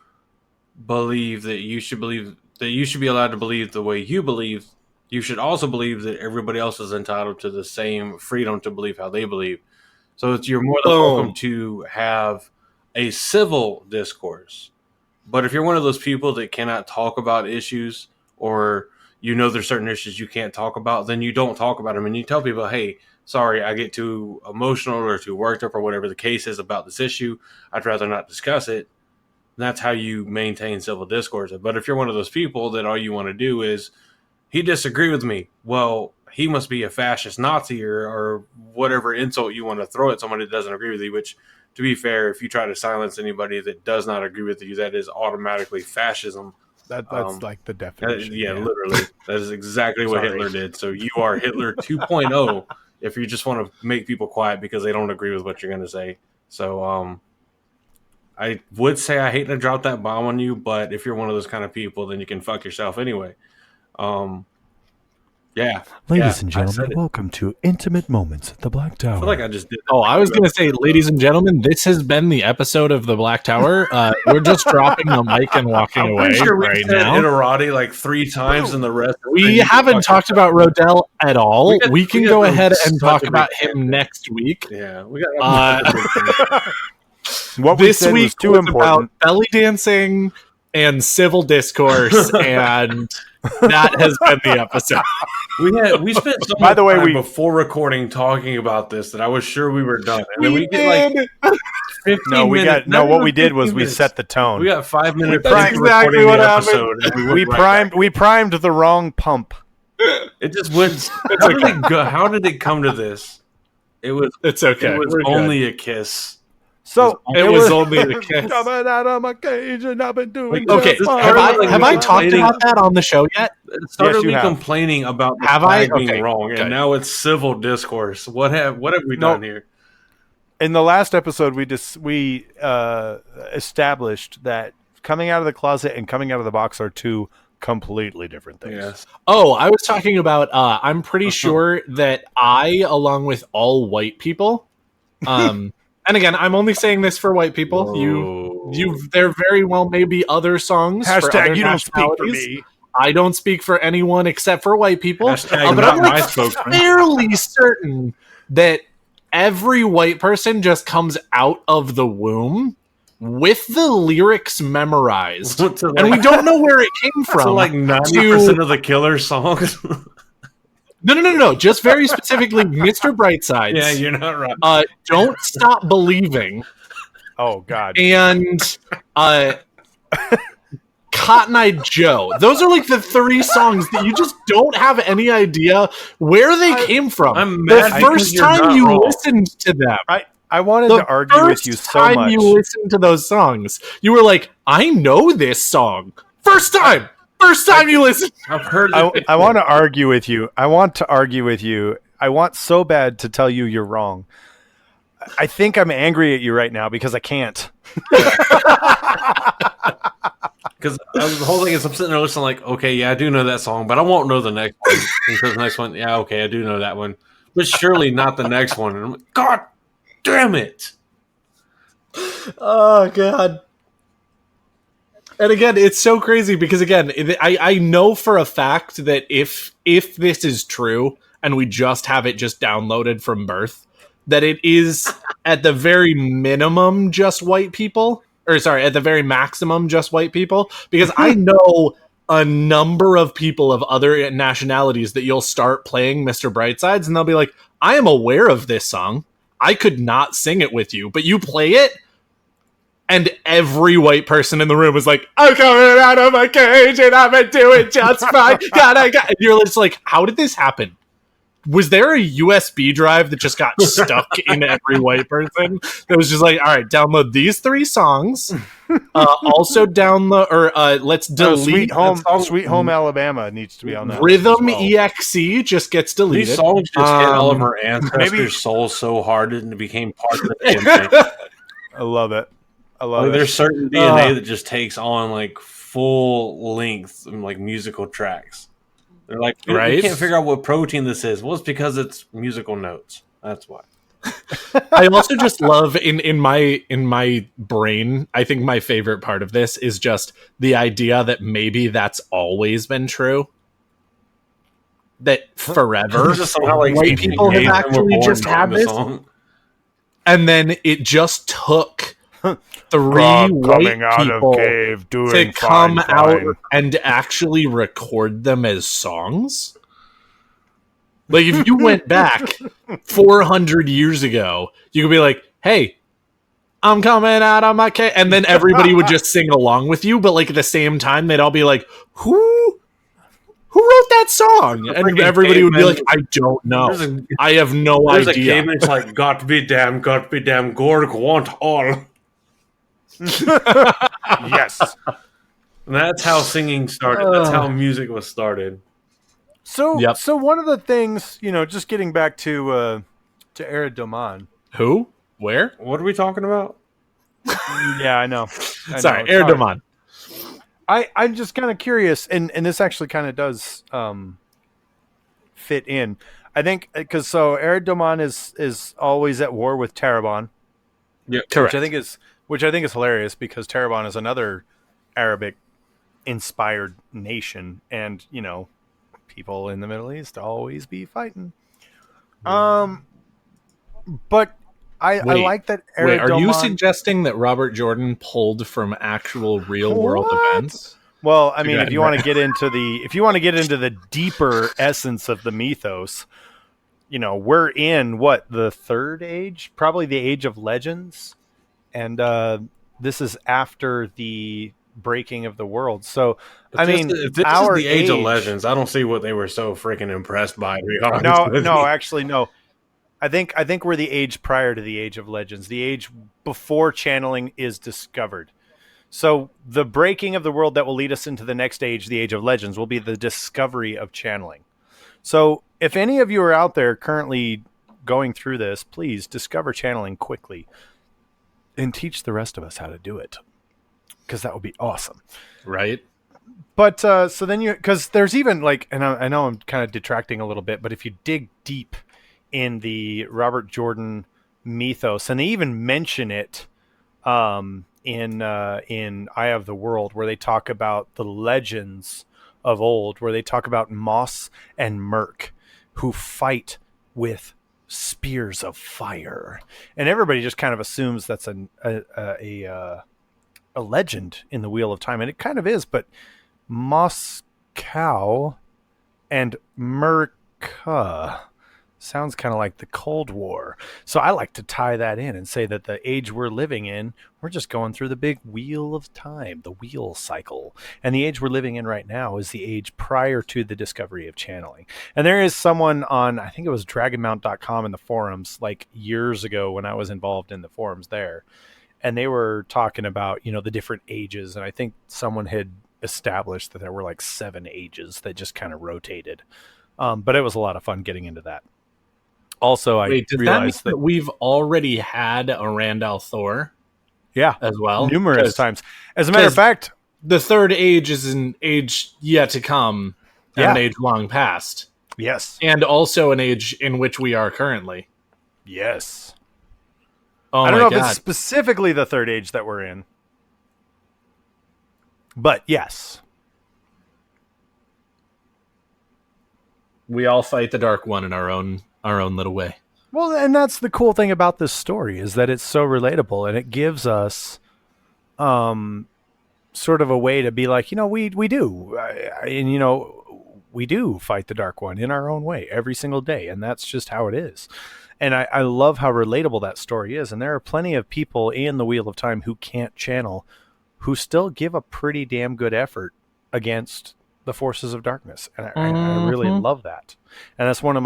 believe that you should be allowed to believe the way you believe, you should also believe that everybody else is entitled to the same freedom to believe how they believe. So you're more than welcome to have a civil discourse. But if you're one of those people that cannot talk about issues, or there's certain issues you can't talk about, then you don't talk about them. And you tell people, hey, sorry, I get too emotional or too worked up or whatever the case is about this issue. I'd rather not discuss it. And that's how you maintain civil discourse. But if you're one of those people that all you want to do is, he disagreed with me, well, he must be a fascist Nazi or whatever insult you want to throw at somebody that doesn't agree with you, which, to be fair, if you try to silence anybody that does not agree with you, that is automatically fascism. That's like the definition. Yeah, literally. That is exactly what Hitler did. So you are Hitler 2.0 if you just want to make people quiet because they don't agree with what you're going to say. So I would say I hate to drop that bomb on you, but if you're one of those kind of people, then you can fuck yourself anyway. Yeah. Ladies and gentlemen, welcome to Intimate Moments at the Black Tower. I feel like I just did that. Oh, I was going to say, ladies and gentlemen, this has been the episode of the Black Tower. We're just dropping the mic and walking away sure right now. Ituralde like 3 times in the rest. We haven't talked about Rodel at all. We can go ahead and talk about him next week. Yeah, we got. What this week was about belly dancing and civil discourse, and that has been the episode. We spent so much time before recording talking about this that I was sure we were done. And then we get like 15 minutes. What we did was we set the tone. We got 5 minutes. That's exactly what happened. We primed the wrong pump. It just went. How did it come to this? It's okay. It was only a kiss. So it was only a kiss. Coming out of my cage, and I've been doing. Okay, have I talked about that on the show yet? It started me complaining about the flag being wrong, and now it's civil discourse. What have we done here? In the last episode, we established that coming out of the closet and coming out of the box are 2 completely different things. Yes. Oh, I was talking about. I'm pretty sure that I, along with all white people, and again, I'm only saying this for white people. Whoa. There very well may be other songs for other Hashtag you don't speak for nationalities. me. I don't speak for anyone except for white people. Hashtag But not I'm my like spokesman. fairly certain that every white person just comes out of the womb with the lyrics memorized, To and we don't know where it came from. So like 90% of the Killer songs. No. Just very specifically, Mr. Brightsides. Yeah, you're not right. Don't Stop Believing. Oh God. And Cotton Eye Joe. Those are like the 3 songs that you just don't have any idea where they came from. I'm The mad first because you're time not you wrong. listened to them. I wanted The to argue with you so time much. you listened to those songs, you were like, I know this song. First time you listened. I've heard it. I want to argue with you. I want so bad to tell you you're wrong. I think I'm angry at you right now because I can't. Because the whole thing is I'm sitting there listening like, okay, yeah, I do know that song, but I won't know the next one. Because the next one, yeah, okay, I do know that one. But surely not the next one. And I'm like, God damn it. Oh, God. And again, it's so crazy because, again, I know for a fact that if this is true and we just have it just downloaded from birth, that it is at the very minimum just white people. Or sorry, at the very maximum just white people. Because I know a number of people of other nationalities that you'll start playing Mr. Brightsides and they'll be like, I am aware of this song. I could not sing it with you, but you play it. And every white person in the room was like, I'm coming out of my cage and I'm going to do it just fine. And you're just like, how did this happen? Was there a USB drive that just got stuck in every white person that was just like, all right, download these 3 songs. Also download, or let's delete Sweet Home Alabama needs to be on that. Rhythm list as well. EXE just gets deleted. These songs just hit all of our ancestors' souls so hard and it became part of the damn thing. I love it. I love it. There's certain DNA that just takes on like full length like musical tracks. They're like, we can't figure out what protein this is. Well, it's because it's musical notes. That's why. I also just love in my brain, I think my favorite part of this is just the idea that maybe that's always been true. That forever Just somehow, like, white people have actually just had this. Song. And then it just took 3 white people to come out and actually record them as songs. Like, if you went back 400 years ago, you could be like, hey, I'm coming out of my cage. And then everybody would just sing along with you. But, like, at the same time, they'd all be like, who wrote that song? And everybody would be like, I don't know. I have no idea. There's a caveman that's like, got to be damn, Gorg want all. Yes. And that's how singing started. That's how music was started. So one of the things, just getting back to Eric Doman. Who? Where? What are we talking about? Yeah, I know. Sorry, Eric Doman. I'm just kind of curious, and this actually kind of does fit in. I think because Eric Doman is always at war with Tarabon. Yeah, correct. Which I think is hilarious because Tarabon is another Arabic inspired nation, and people in the Middle East always be fighting. But I like that Eric Are Doman... you suggesting that Robert Jordan pulled from actual real world events? Well, I mean, if you want to get into the deeper essence of the mythos, we're in the 3rd age, probably the Age of Legends, and this is after the breaking of the world. So, But I mean, if this is the Age of Legends, I don't see what they were so freaking impressed by. To be honest no, actually, no. I think we're the age prior to the Age of Legends, the age before channeling is discovered. So the breaking of the world that will lead us into the next age, the Age of Legends, will be the discovery of channeling. So if any of you are out there currently going through this, please discover channeling quickly and teach the rest of us how to do it, because that would be awesome. Right? But so then because there's even like, and I know I'm kind of detracting a little bit, but if you dig deep in the Robert Jordan mythos, and they even mention it in Eye of the World, where they talk about the legends of old, where they talk about Moss and Merc who fight with spears of fire, and everybody just kind of assumes that's a legend in the Wheel of Time, and it kind of is, but Moscow and Merca sounds kind of like the Cold War. So I like to tie that in and say that the age we're living in, we're just going through the big wheel of time, the wheel cycle. And the age we're living in right now is the age prior to the discovery of channeling. And there is someone on, I think it was dragonmount.com in the forums, like years ago when I was involved in the forums there. And they were talking about, the different ages. And I think someone had established that there were like 7 ages that just kind of rotated. But it was a lot of fun getting into that. Also, I realized that we've already had a Randall Thor, as well, numerous times. As a matter of fact, the third age is an age yet to come, and an age long past. Yes, and also an age in which we are currently. Yes. Oh, I don't know if it's specifically the third age that we're in, but yes, we all fight the Dark One in our own little way. Well, and that's the cool thing about this story, is that it's so relatable, and it gives us sort of a way to be like, we do, and we do fight the Dark One in our own way every single day, and that's just how it is. And I love how relatable that story is, and there are plenty of people in the Wheel of Time who can't channel, who still give a pretty damn good effort against the forces of darkness, and I really love that. And that's one of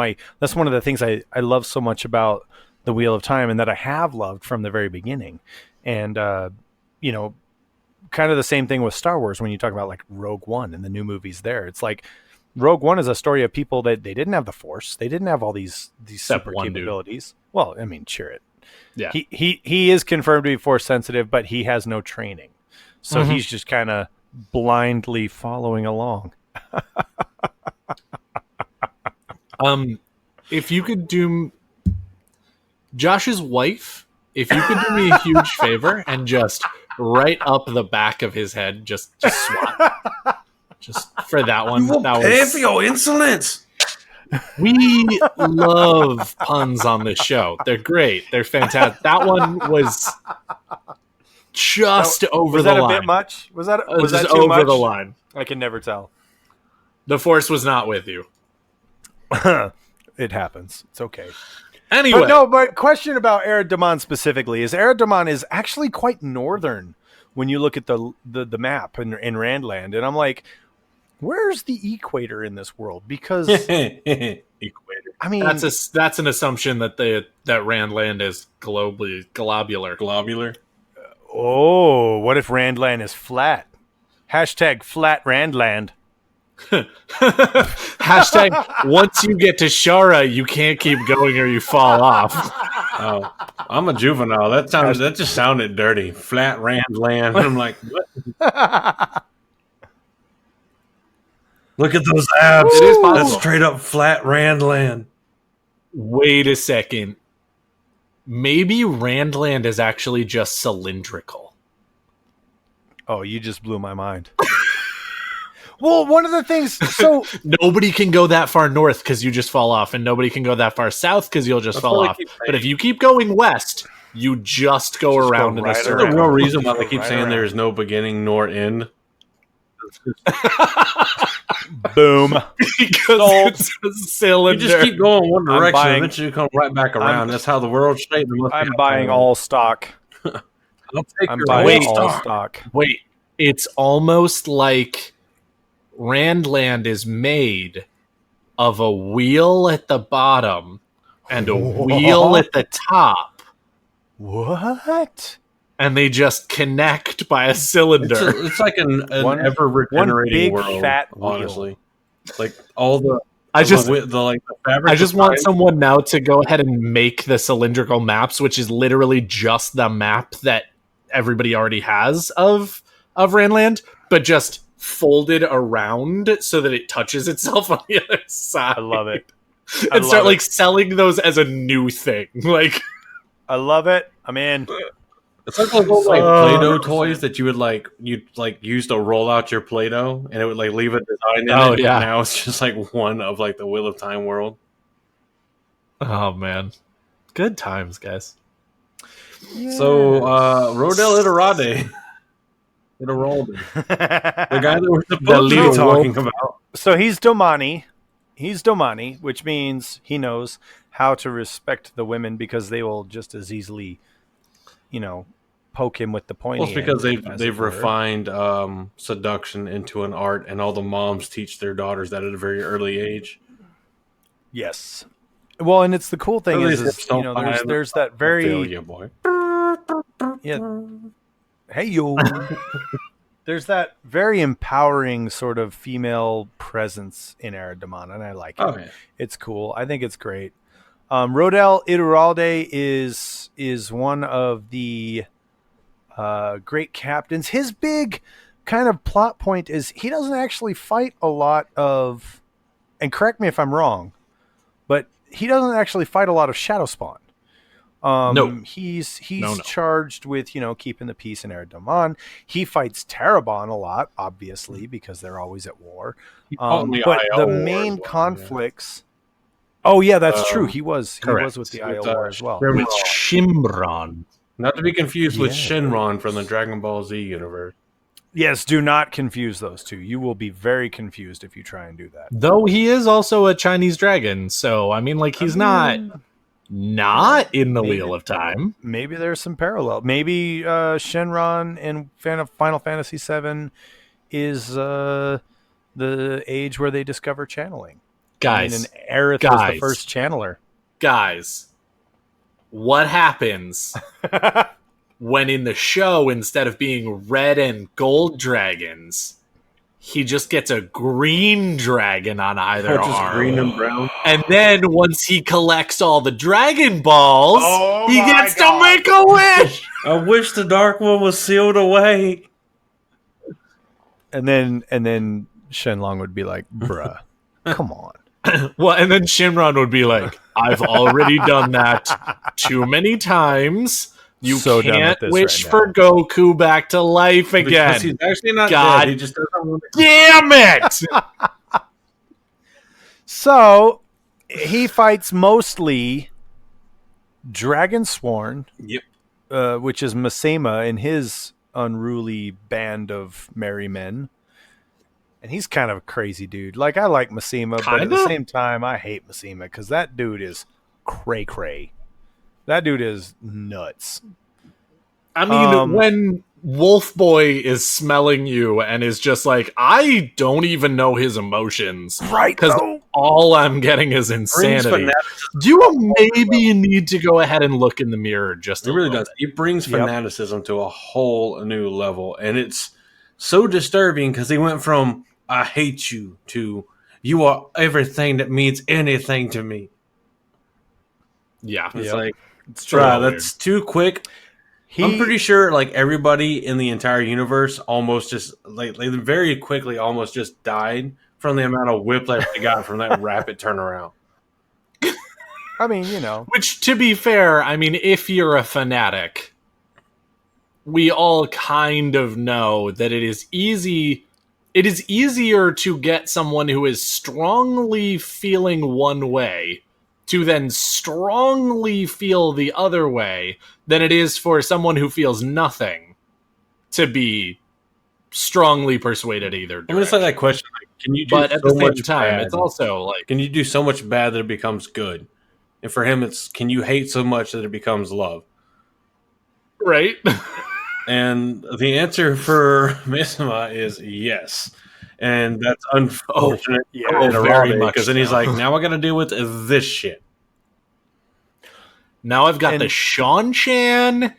the things I love so much about the Wheel of Time, and that I have loved from the very beginning. And kind of the same thing with Star Wars when you talk about like Rogue One and the new movies there. It's like Rogue One is a story of people that they didn't have the Force, they didn't have all these super capabilities. Dude. Well, I mean, Chirrut. Yeah, he is confirmed to be Force sensitive, but he has no training, so he's just kind of blindly following along. If you could do Josh's wife, if you could do me a huge favor and just right up the back of his head, just swat. Just for that one. That was for your insolence. We love puns on this show. They're great. They're fantastic. That one was just over the line. Was that a bit much? Was that too over much? The line? I can never tell. The Force was not with you. It happens. It's okay. Anyway. But question about Eridamon specifically is Eridamon is actually quite northern when you look at the map in Randland. And I'm like, where's the equator in this world? Because equator. I mean, that's an assumption that that Randland is globular. Oh, what if Randland is flat? Hashtag flat Randland. Hashtag once you get to Shara, you can't keep going or you fall off. Oh, I'm a juvenile. That just sounded dirty. Flat Randland. I'm like, what? Look at those abs. It is possible. That's straight up flat Randland. Wait a second. Maybe Randland is actually just cylindrical. Oh, you just blew my mind. Well, one of the things, so nobody can go that far north because you just fall off, and nobody can go that far south because you'll just fall off. But if you keep going west, you just go around in a circle. The real reason why they keep saying there is no beginning nor end. Boom. Because it's a cylinder. You just keep going one direction, eventually you come right back around. That's how the world's shaped. I'm buying all stock. I'm buying all stock. Wait, it's almost like Randland is made of a wheel at the bottom and a wheel at the top. What? And they just connect by a cylinder. It's like an ever regenerating world, fat honestly. Like all the the fabric. I just want someone now to go ahead and make the cylindrical maps, which is literally just the map that everybody already has of Randland, but just folded around so that it touches itself on the other side. I love it. And start like selling those as a new thing. Like, I love it. I'm in. It's like those little like Play-Doh toys that you would you'd use to roll out your Play-Doh, and it would like leave a design in it. yeah. And now it's just like one of like the Wheel of Time world. Oh man, good times, guys. Yes. So Rodel Ituralde, the guy that we're supposed to be talking about. So he's Domani. He's Domani, which means he knows how to respect the women because they will just as easily, poke him with the pointy Well, it's because end, they've refined seduction into an art, and all the moms teach their daughters that at a very early age. Yes. Well, and it's the cool thing is there's that very you, boy. Yeah. Hey yo. There's that very empowering sort of female presence in Aradamana, and I like it. Oh, yeah. It's cool. I think it's great. Rodel Ituralde is one of the great captains. His big kind of plot point is he doesn't actually fight a lot of, and correct me if I'm wrong, but he doesn't actually fight a lot of Shadow Spawn. No. He's charged with, keeping the peace in Erdogan. He fights Tarabon a lot, obviously, because they're always at war. But the main conflicts. Oh yeah, that's true. He was with the IO war as well. With Shimron. Not to be confused with Shenron from the Dragon Ball Z universe. Yes, do not confuse those two. You will be very confused if you try and do that. Though he is also a Chinese dragon, so I mean, like he's not in the Wheel of Time. Maybe there's some parallel. Maybe Shenron in Final Fantasy VII is the age where they discover channeling. Guys, and Aerith was the first channeler. Guys, what happens when in the show, instead of being red and gold dragons, he just gets a green dragon on either arm. Green and brown. And then once he collects all the Dragon Balls, he gets to make a wish. I wish the Dark One was sealed away. And then Shenlong would be like, bruh, come on. Well, and then Shinron would be like, I've already done that too many times. You can't wish for Goku back to life again. Because he's actually not dead. He just doesn't want to. Damn it! So he fights mostly Dragon Sworn, which is Masema and his unruly band of merry men. And he's kind of a crazy dude. Like, I like Masema, but at the same time, I hate Masema because that dude is cray-cray. That dude is nuts. I mean, when Wolf Boy is smelling you and is just like, I don't even know his emotions. Right, because all I'm getting is insanity. You maybe need to go ahead and look in the mirror just a little bit. It brings fanaticism to a whole new level. And it's so disturbing because he went from, I hate you, to you are everything that means anything to me. Yeah. It's like, that's too quick. I'm pretty sure like everybody in the entire universe almost just like very quickly almost just died from the amount of whiplash they got from that rapid turnaround. I mean, Which, to be fair, I mean, if you're a fanatic, we all kind of know that it is easier to get someone who is strongly feeling one way to then strongly feel the other way than it is for someone who feels nothing to be strongly persuaded either direction. I mean, it's like that question, like, can you do but at so the same much time, bad? It's also like, can you do so much bad that it becomes good? And for him, it's, can you hate so much that it becomes love? Right? And the answer for Misma is yes. And that's unfortunate. Very much. Because then he's like, now I got to deal with this shit. Now I've got the Shanshan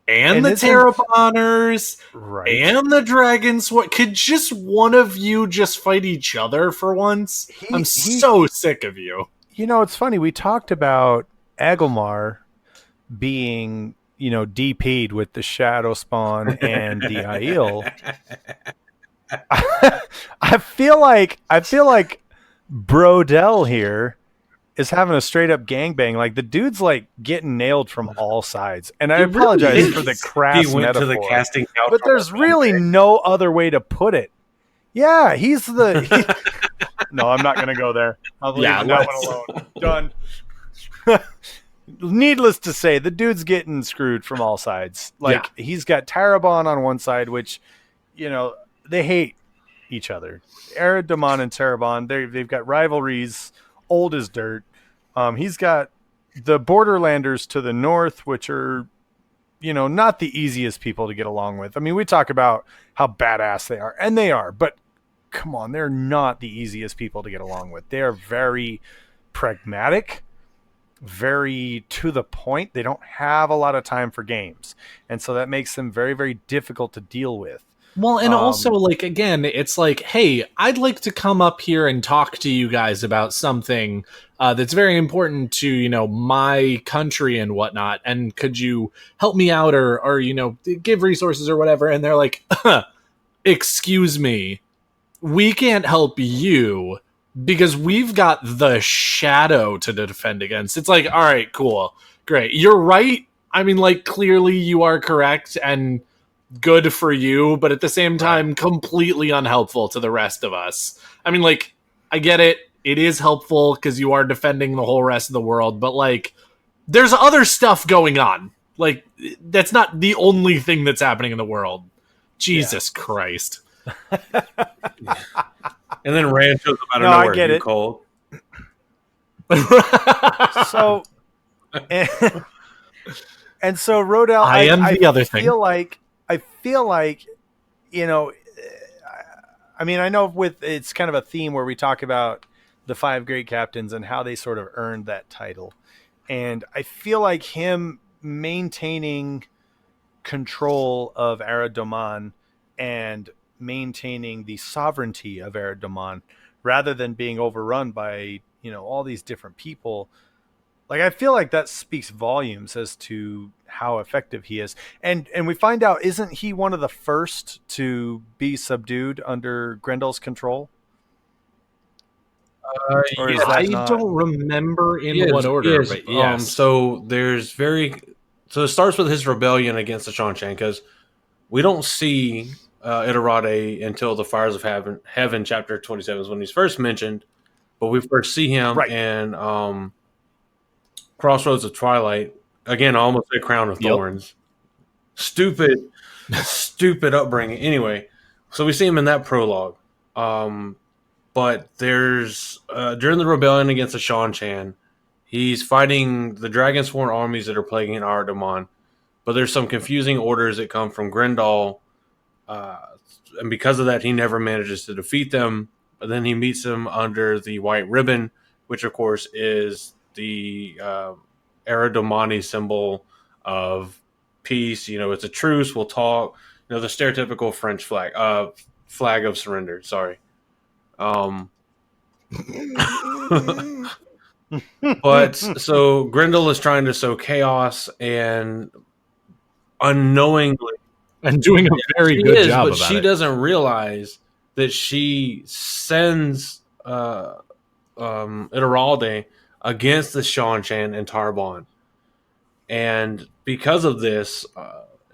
and the Terrabonners and the Dragons. What, could just one of you just fight each other for once? I'm so sick of you. It's funny. We talked about Agilmar being, DP'd with the Shadow Spawn and the Aiel. I feel like Brodel here is having a straight up gangbang. Like the dude's like getting nailed from all sides. And I It really apologize is. for the He crass went metaphor, to the casting couch, but there's really no other way to put it. Yeah, no, I'm not going to go there. I'm leaving that one alone. Done. Needless to say, the dude's getting screwed from all sides. Like he's got Tarabon on one side, which, they hate each other. Eredamon and Tarabon, they've got rivalries, old as dirt. He's got the Borderlanders to the north, which are, not the easiest people to get along with. I mean, we talk about how badass they are, and they are, but come on, they're not the easiest people to get along with. They are very pragmatic, very to the point. They don't have a lot of time for games, and so that makes them very, very difficult to deal with. Well, and also, like, again, it's like, hey, I'd like to come up here and talk to you guys about something that's very important to, my country and whatnot, and could you help me out or give resources or whatever? And they're like, excuse me, we can't help you because we've got the shadow to defend against. It's like, all right, cool, great. You're right. I mean, like, clearly you are correct, and good for you, but at the same time, completely unhelpful to the rest of us. I mean, like, I get it. It is helpful because you are defending the whole rest of the world, but, like, there's other stuff going on. Like, that's not the only thing that's happening in the world. Jesus Christ. And then Rand shows up out of nowhere. I get it. Cold. So, and so Rodel, I am the other thing. I feel like, I mean, I know it's kind of a theme where we talk about the 5 great captains and how they sort of earned that title. And I feel like him maintaining control of Aradoman and maintaining the sovereignty of Aradoman rather than being overrun by, all these different people. Like, I feel like that speaks volumes as to how effective he is. And we find out, isn't he one of the first to be subdued under Grendel's control? Or is that don't remember in what order. But yes. So it starts with his rebellion against the Shanshan, because we don't see Ituralde until the Fires of Heaven, chapter 27 is when he's first mentioned. But we first see him in Crossroads of Twilight. Again, almost a crown of thorns. Stupid upbringing. Anyway, so we see him in that prologue. But there's during the rebellion against the Shanshan, he's fighting the Dragonsworn armies that are plaguing Aradoman. But there's some confusing orders that come from Grendel, and because of that, he never manages to defeat them. But then he meets them under the White Ribbon, which of course is the Aradomani symbol of peace. It's a truce. We'll talk. The stereotypical French flag of surrender. Sorry. But so Grendel is trying to sow chaos and unknowingly and doing a very good job. But she doesn't realize that she sends Ituralde against the Shanshan and Tarabon. And because of this,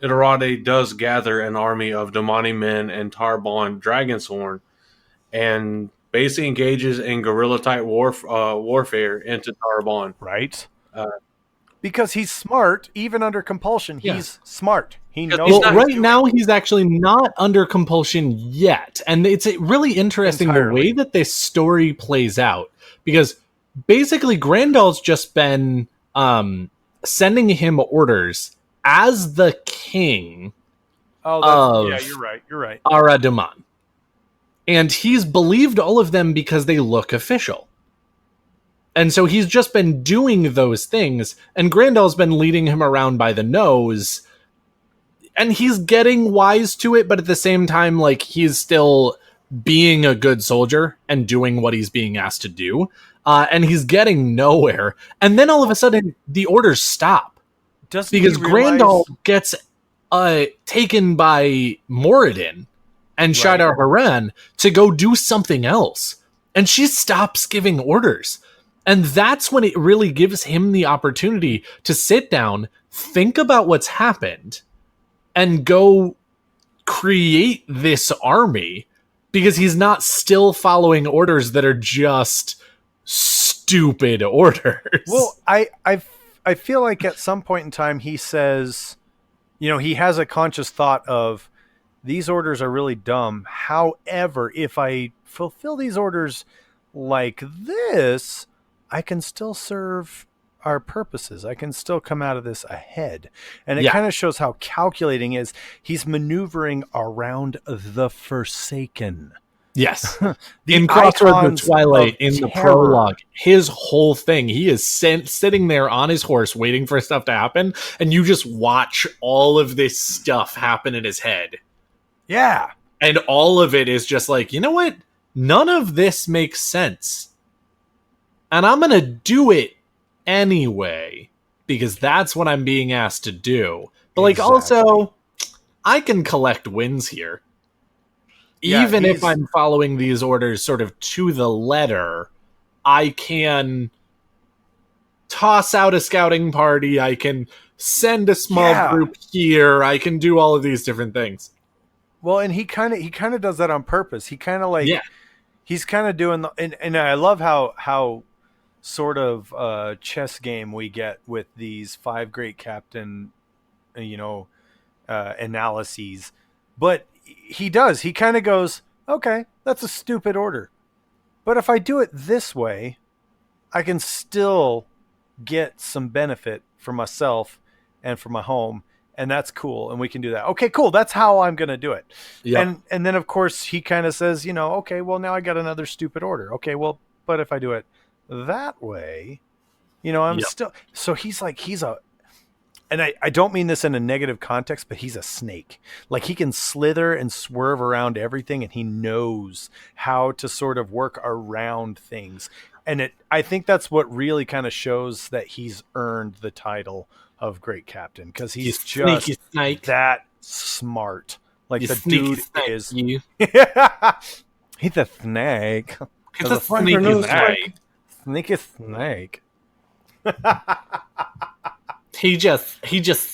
Ituralde does gather an army of Damani men and Tarabon Dragonsworn and basically engages in guerrilla-type warfare into Tarabon. Right. Because he's smart, even under compulsion. He's smart. He knows. Well, right now he's actually not under compulsion yet, and it's really interesting the way that this story plays out, because basically Grendel's just been sending him orders as the king. You're right. Aradoman, and he's believed all of them because they look official. And so he's just been doing those things, and Grendel's been leading him around by the nose, and he's getting wise to it, but at the same time, like, he's still being a good soldier and doing what he's being asked to do, and he's getting nowhere. And then all of a sudden, the orders stop. Because Grendel gets taken by Moradin, and Shadar Haran to go do something else. And she stops giving orders. And that's when it really gives him the opportunity to sit down, think about what's happened, and go create this army, because he's not still following orders that are just stupid orders. Well, I feel like at some point in time he says, he has a conscious thought of, these orders are really dumb. However, if I fulfill these orders like this, I can still serve our purposes. I can still come out of this ahead. And it kind of shows how calculating is. He's maneuvering around the Forsaken. Yes. In Crossroads of Twilight, in the prologue, his whole thing, he is sitting there on his horse waiting for stuff to happen, and you just watch all of this stuff happen in his head. Yeah. And all of it is just like, you know what? None of this makes sense. And I'm going to do it anyway, because that's what I'm being asked to do. But also, I can collect wins here. Even if I'm following these orders sort of to the letter, I can toss out a scouting party. I can send a small group here. I can do all of these different things. Well, and he kind of does that on purpose. He kind of he's kind of doing and I love how sort of chess game we get with these 5 great captain, analyses, but he kind of goes, okay, that's a stupid order, but if I do it this way, I can still get some benefit for myself and for my home. And that's cool. And we can do that. Okay, cool. That's how I'm going to do it. Yep. And then, of course, he kind of says, okay, well, now I got another stupid order. Okay, well, but if I do it that way, I'm still. So he's and I don't mean this in a negative context, but he's a snake. Like, he can slither and swerve around everything, and he knows how to sort of work around things. And I think that's what really kind of shows that he's earned the title of Great Captain, because he's just that smart. Like, the dude is. He's a snake. He's a sneaky snake. Sneaky snake. He just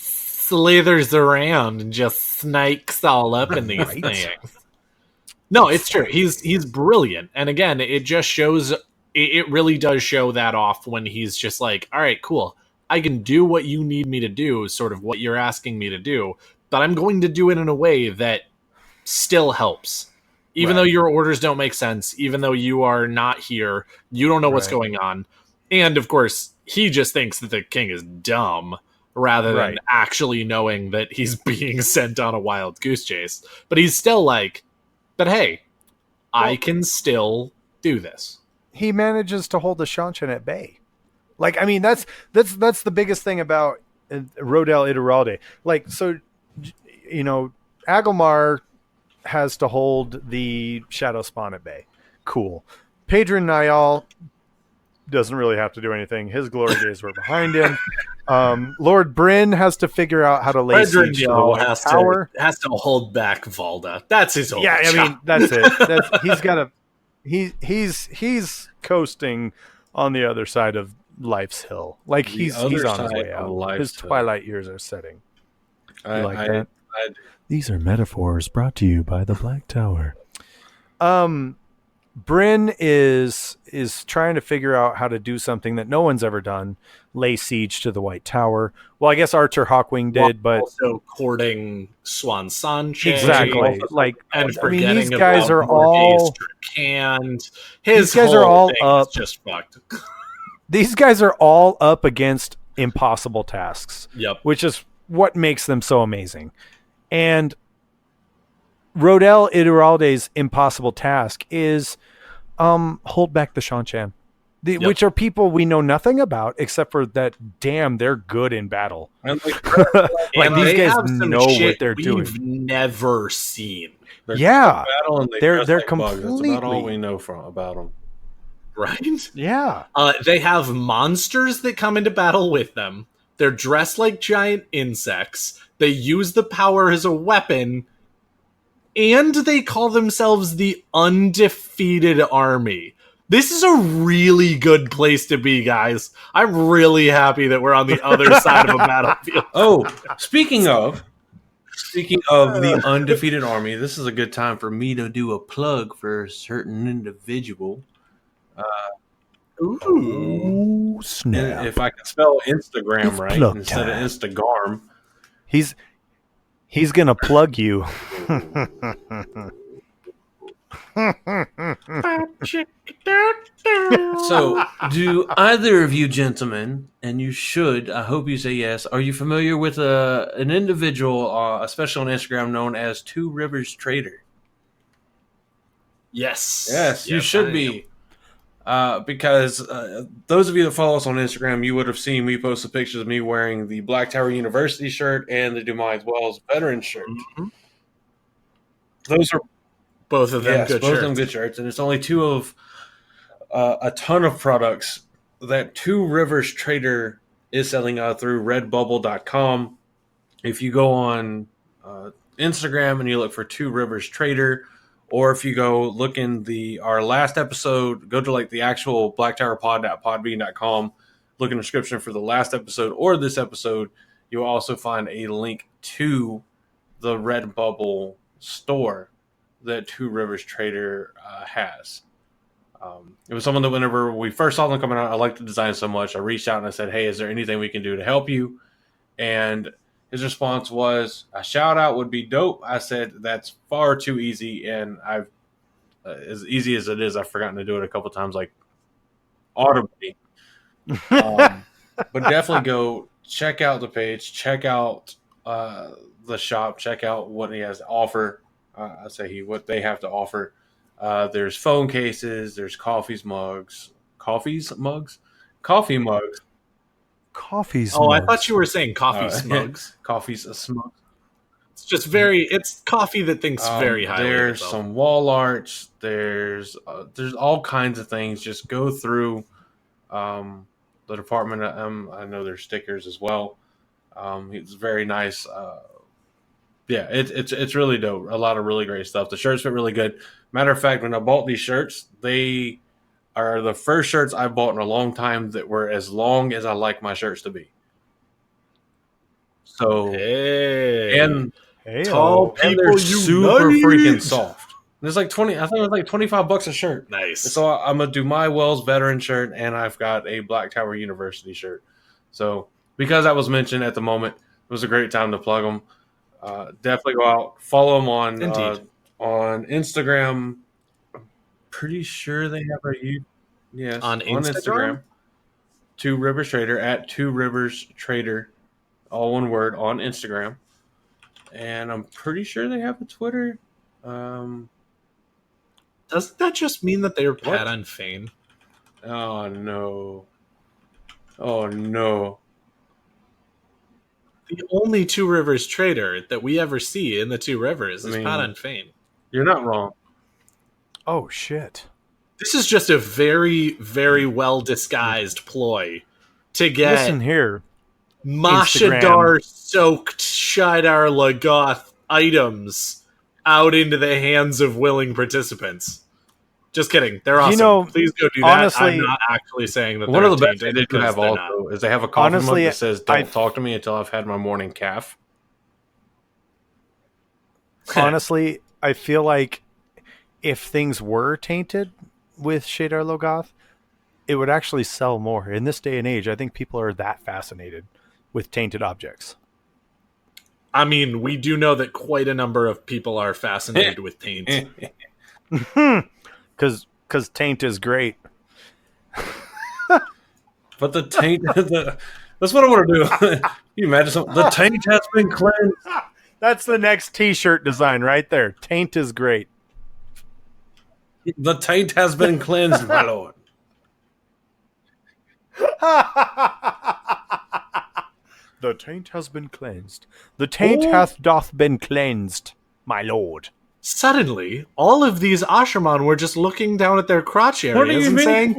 slithers around and just snakes all up in these things. No, it's true. He's brilliant, and again, it just shows. It really does show that off when he's just like, all right, cool. I can do what you need me to do, sort of what you're asking me to do, but I'm going to do it in a way that still helps. Even though your orders don't make sense, even though you are not here, you don't know what's going on. And, of course, he just thinks that the king is dumb rather than actually knowing that he's being sent on a wild goose chase. But he's still like, but hey, I can still do this. He manages to hold the Shanshan at bay. Like, I mean, that's the biggest thing about Rodel Ituralde. Like, so, Agelmar has to hold the Shadow Spawn at bay. Cool. Pedron Niall doesn't really have to do anything. His glory days were behind him. Lord Bryn has to figure out how to lay siege to the White Tower. Has to hold back Valda. That's his own. Yeah, I mean, that's it. He's got to. He's coasting on the other side of life's hill. Like, he's on his way out. His twilight years are setting. You like that? These are metaphors brought to you by the Black Tower. Bryn is trying to figure out how to do something that no one's ever done: lay siege to the White Tower. Well, I guess Archer Hawkwing did, but also courting Swan Sanche. Exactly. Like, and forgetting these guys are all and these guys are all up. Just fucked. These guys are all up against impossible tasks. Yep. Which is what makes them so amazing. And Rodel Ituralde's impossible task is hold back the Shanshan, which are people we know nothing about except for that. Damn, they're good in battle. And like these guys know what they're doing. We've never seen. They're completely. That's about all we know about them. Right? Yeah. They have monsters that come into battle with them. They're dressed like giant insects. They use the power as a weapon. and they call themselves the Undefeated Army. This is a really good place to be, guys. I'm really happy that we're on the other side of a battlefield. Oh, speaking of the Undefeated Army, this is a good time for me to do a plug for a certain individual. Ooh. Oh, snap. If I can spell Instagram It's right plug instead time. of Instagarm. He's gonna plug you. So, do either of you gentlemen, and you should, I hope you say yes, are you familiar with an individual, especially on Instagram, known as Two Rivers Trader? Yes. Yes, you Yes, should I be. Because those of you that follow us on Instagram, you would have seen me post the pictures of me wearing the Black Tower University shirt and the Dumas Wells veteran shirt. Mm-hmm. Those are Both of them good both shirts. of them good shirts, and it's only two of a ton of products that Two Rivers Trader is selling through Redbubble.com. If you go on Instagram and you look for Two Rivers Trader, or if you go look in our last episode, go to like the actual blacktowerpod.podbean.com, look in the description for the last episode or this episode, you'll also find a link to the Redbubble store that Two Rivers Trader has. It was someone that whenever we first saw them coming out, I liked the design so much. I reached out and I said, hey, is there anything we can do to help you? And his response was, a shout out would be dope. I said, that's far too easy. And I've, as easy as it is, I've forgotten to do it a couple times, like audibly. But definitely go check out the page, check out the shop, check out what he has to offer. What they have to offer. There's phone cases, there's coffee mugs. Coffee's Oh, I mugs. thought you were saying coffee smugs. Coffee's a smug. It's just it's coffee that thinks very highly of There's itself. some wall arts. There's all kinds of things. Just go through the department. I know there's stickers as well. It's very nice. It's really dope. A lot of really great stuff. The shirts fit really good. Matter of fact, when I bought these shirts, they are the first shirts I bought in a long time that were as long as I like my shirts to be. So Hey. and Tall and people they're super unite. freaking soft. There's like 20. I think it was like $25 a shirt. Nice. So I'm gonna do my Wells veteran shirt, and I've got a Black Tower University shirt. So because that was mentioned at the moment, it was a great time to plug them. Definitely go out, follow them on Instagram. I'm pretty sure they have our On Instagram? Two Rivers Trader at Two Rivers Trader, all one word on Instagram, and I'm pretty sure they have a Twitter. Doesn't that just mean that they're Pat on Fane? Oh no! Oh no! The only Two Rivers trader that we ever see in the Two Rivers is Pat on Fane. You're not wrong. Oh shit! This is just a very, very well disguised ploy to get Listen here, Mashadar soaked Shidar Lagoth items out into the hands of willing participants. Just kidding. They're awesome. You know, please go do that. honestly, I'm not actually saying that One they're of the best tainted things they do have because they're not. also is they have a coffee mug Honestly, that says "Don't talk to me until I've had my morning calf." honestly, I feel like if things were tainted with Shadar Logoth, it would actually sell more. In this day and age, I think people are that fascinated with tainted objects. I mean, we do know that quite a number of people are fascinated with taint. Because taint is great. But the taint, that's what I want to do. Can you imagine something? The taint has been cleansed. That's the next T-shirt design right there. Taint is great. The taint has been cleansed, my lord. The taint has been cleansed. The taint doth been cleansed, my lord. Suddenly, all of these Ashraman were just looking down at their crotch areas and saying,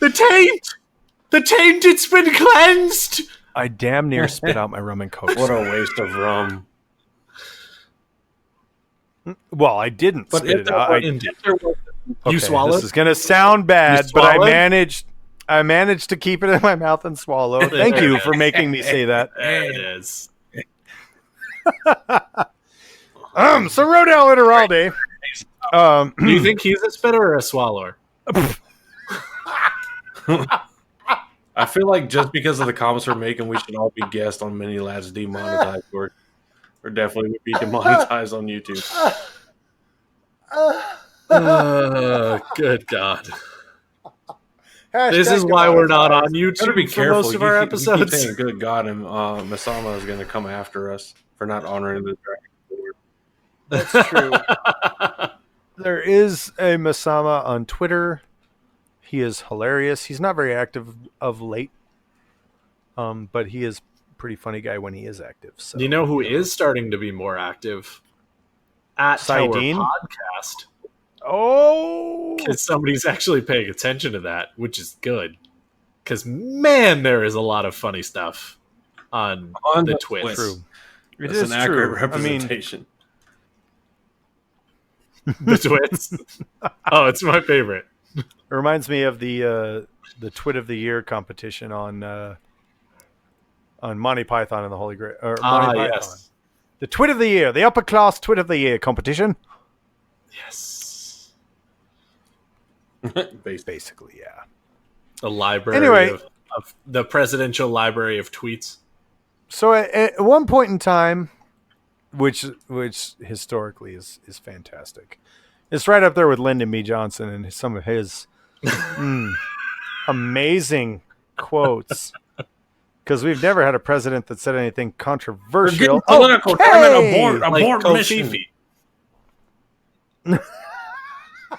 "The taint! The taint, it's been cleansed!" I damn near spit out my rum and coke. What a waste of rum. Well, I didn't But spit if it there out. were, I, Indeed. if there was, You okay, swallowed? this is going to sound bad, but I swallowed? managed to keep it in my mouth and swallow. Thank There you it for is. making me say that. There it is. So Rodel Ituralde. Do you think he's a spitter or a swallower? I feel like just because of the comments we're making, we should all be guests on Mini Lads Demonetized, or definitely would be demonetized on YouTube. Good God. Hashtag This is why we're not on demonetized. Gotta be YouTube for careful. most of our He keeps episodes. saying "Good God," and Masama is going to come after us for not honoring the dragon. That's true. There is a Masama on Twitter. He is hilarious. He's not very active of late, but he is a pretty funny guy when he is active. So You know who is starting to be more active? At Tower Saidin? Podcast. Oh, Because somebody's actually paying attention to that, which is good. Because, man, there is a lot of funny stuff on the Twitch. Twitch. true. It That's is an accurate true. representation. The Twits. Oh, it's my favorite. It reminds me of the Twit of the Year competition on Monty Python and the Holy Grail. Or Monty Python. Yes. The Twit of the Year, the upper class Twit of the Year competition. Yes. Basically, yeah. The library Anyway. of the presidential library of tweets. So at one point in time, which historically is fantastic, it's right up there with Lyndon B. Johnson and some of his amazing quotes. Because we've never had a president that said anything controversial. Political. Okay! Abort mission.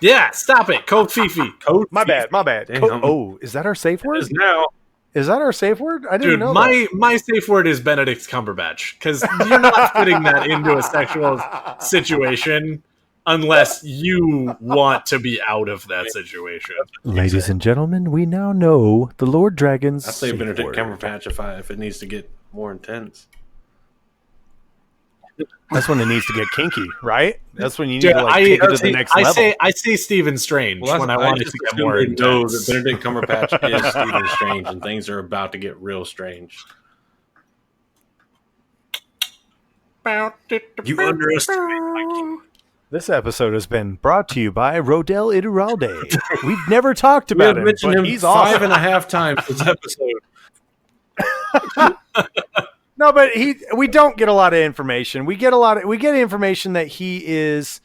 Yeah, stop it. Code Fifi. Code My bad. Damn. Oh, is that our safe word? Is now. Is that our safe word? I didn't Dude, know that. my safe word is Benedict Cumberbatch. Because you're not fitting that into a sexual situation unless you want to be out of that situation. Ladies and gentlemen, we now know the Lord Dragon's I say safe Benedict word. Cumberbatch if it needs to get more intense. That's when it needs to get kinky, right? That's when you need Dude, to take it to the next level. I say Stephen Strange when I want it to get more know intense. that Benedict Cumberbatch is Stephen Strange, and things are about to get real strange. You underestimate. This episode has been brought to you by Rodel Ituralde. We've never talked We about have him, mentioned but him he's 5.5 times this episode. No, but we don't get a lot of information. We get information that he is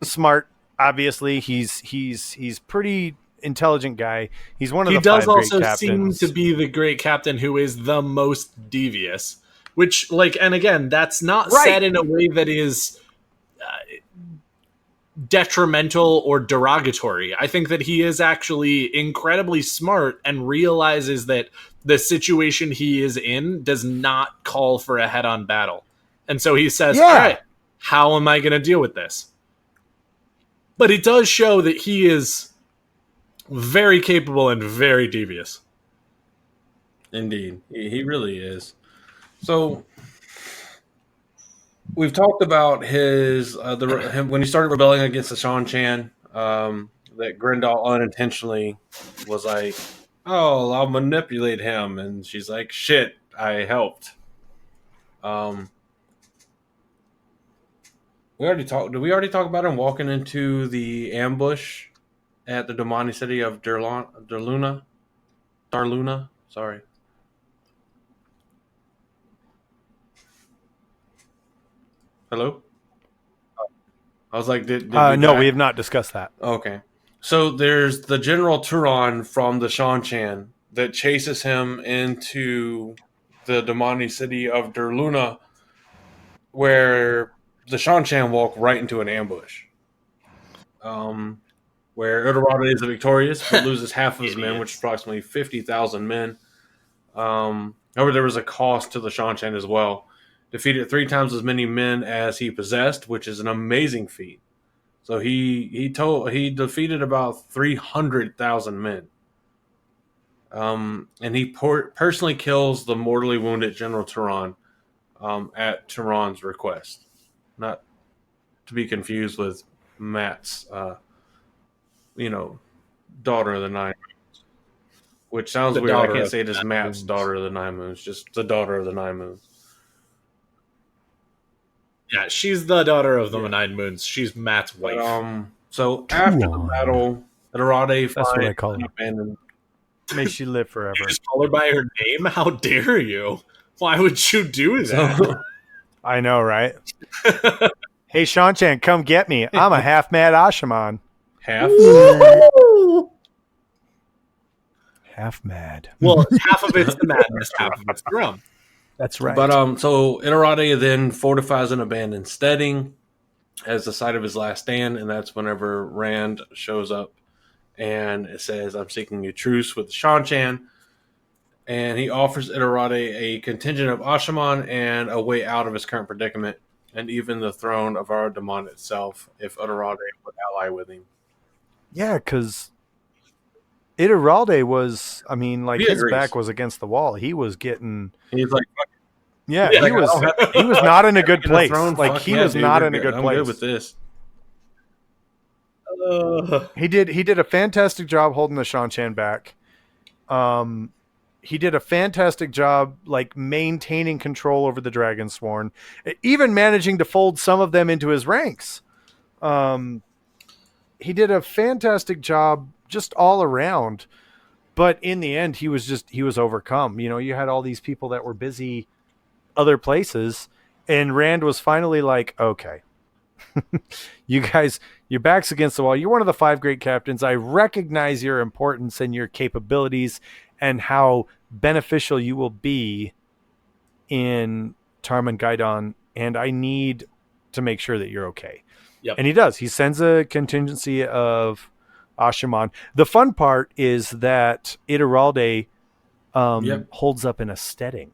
smart. Obviously, he's pretty intelligent guy. He's one of He the does five great also seem captains. to be the great captain who is the most devious. Which, and again, that's not Right. said in a way that is detrimental or derogatory. I think that he is actually incredibly smart and realizes that the situation he is in does not call for a head-on battle. And so he says, all right, how am I going to deal with this? But it does show that he is very capable and very devious. Indeed, he really is. So we've talked about him when he started rebelling against the Shan Chan. That Grendel unintentionally was like, "Oh, I'll manipulate him," and she's like, "Shit, I helped." Did we already talk about him walking into the ambush at the Domani city of Darluna? Sorry. Hello? I was like, did no, we have not discussed that. Okay. So there's the General Turon from the Shan Chan that chases him into the Domani city of Darluna, where the Shan Chan walk right into an ambush. Where Ituralde is victorious, but loses half of his men, which is approximately 50,000 men. However, there was a cost to the Shan Chan as well. Defeated 3 times as many men as he possessed, which is an amazing feat. So he defeated about 300,000 men. And he personally kills the mortally wounded General Turon at Turon's request. to be confused with Matt's, daughter of the nine, which sounds The weird. I daughter can't of say it as the Matt's Moons. daughter of the nine moons, just the daughter of the nine moons. Yeah, she's the daughter of the Yeah. Nine Moons. She's Matt's wife. But, so after the battle, Ituralde That's what I finds call an her. abandoned. May she live forever. You just call her by her name? How dare you? Why would you do that? So, I know, right? Hey, Shanchan, come get me. I'm a half mad Ashaman. half. Half mad. Well, half of it's the madness, half of it's the rum. That's right. But so Ituralde then fortifies an abandoned steading as the site of his last stand, and that's whenever Rand shows up and it says, "I'm seeking a truce with Shanchan," and he offers Ituralde a contingent of Ashaman and a way out of his current predicament, and even the throne of Ardamon itself, if Ituralde would ally with him. Yeah, because Ituralde was, I mean, like He his agrees. back was against the wall. He was getting, He's like, yeah, Yeah, he was, he was not in a good "In the place. throne, Like fuck he yeah, was dude, not we're in a good I'm place. good with this." He did a fantastic job holding the Shanchan back. He did a fantastic job like maintaining control over the Dragonsworn, even managing to fold some of them into his ranks. He did a fantastic job just all around. But in the end, he was overcome. You know, you had all these people that were busy other places, and Rand was finally like, okay, you guys, your back's against the wall. You're one of the 5 great captains. I recognize your importance and your capabilities and how beneficial you will be in Tarman Gaidon, and I need to make sure that you're okay. Yep. And he does. He sends a contingency of Ashaman. The fun part is that Ituralde holds up in a steading,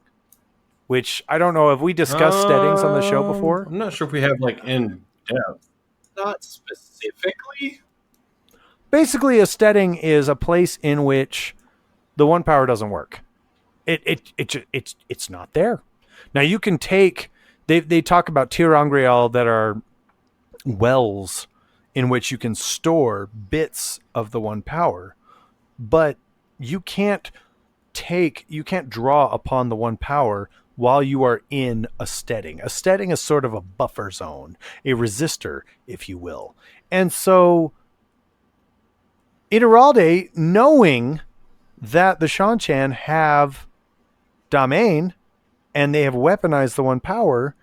which I don't know. Have we discussed steadings on the show before? I'm not sure if we have like in depth. Not specifically. Basically, a steading is a place in which the one power doesn't work. It's not there. Now you can take. They talk about Tirangreal that are wells in which you can store bits of the one power, but you can't draw upon the one power while you are in a steading. A steading is sort of a buffer zone, a resistor, if you will. And so Ituralde, knowing that the Shanchan have Domain and they have weaponized the one power,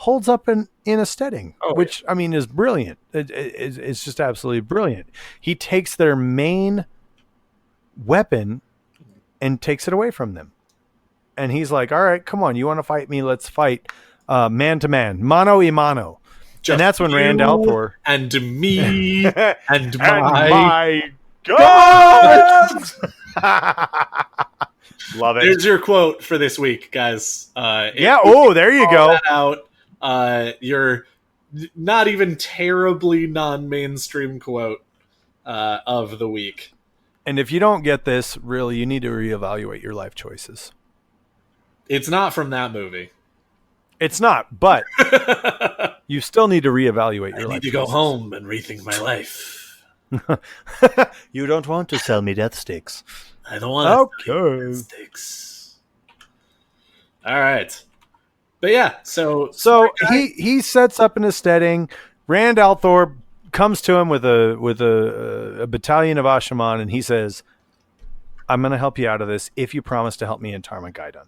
holds up in a steading, which, I mean, is brilliant. It's just absolutely brilliant. He takes their main weapon and takes it away from them. And he's like, all right, come on, you want to fight me? Let's fight man to man, mano y mano. And that's when Rand al'Thor and me and my God! Love it. There's your quote for this week, guys. Yeah. Oh, there you go. That out. Your not even terribly non-mainstream quote of the week. And if you don't get this, really, you need to reevaluate your life choices. It's not from that movie. It's not, but you still need to reevaluate your life. I need to choices. go home and rethink my life. You don't want to sell me death sticks. I don't want Okay. death sticks. All right. But yeah, so he sets up in a steading. Rand al'Thor comes to him with a battalion of Ashaman, and he says, "I'm going to help you out of this if you promise to help me in Tarman Gaidon."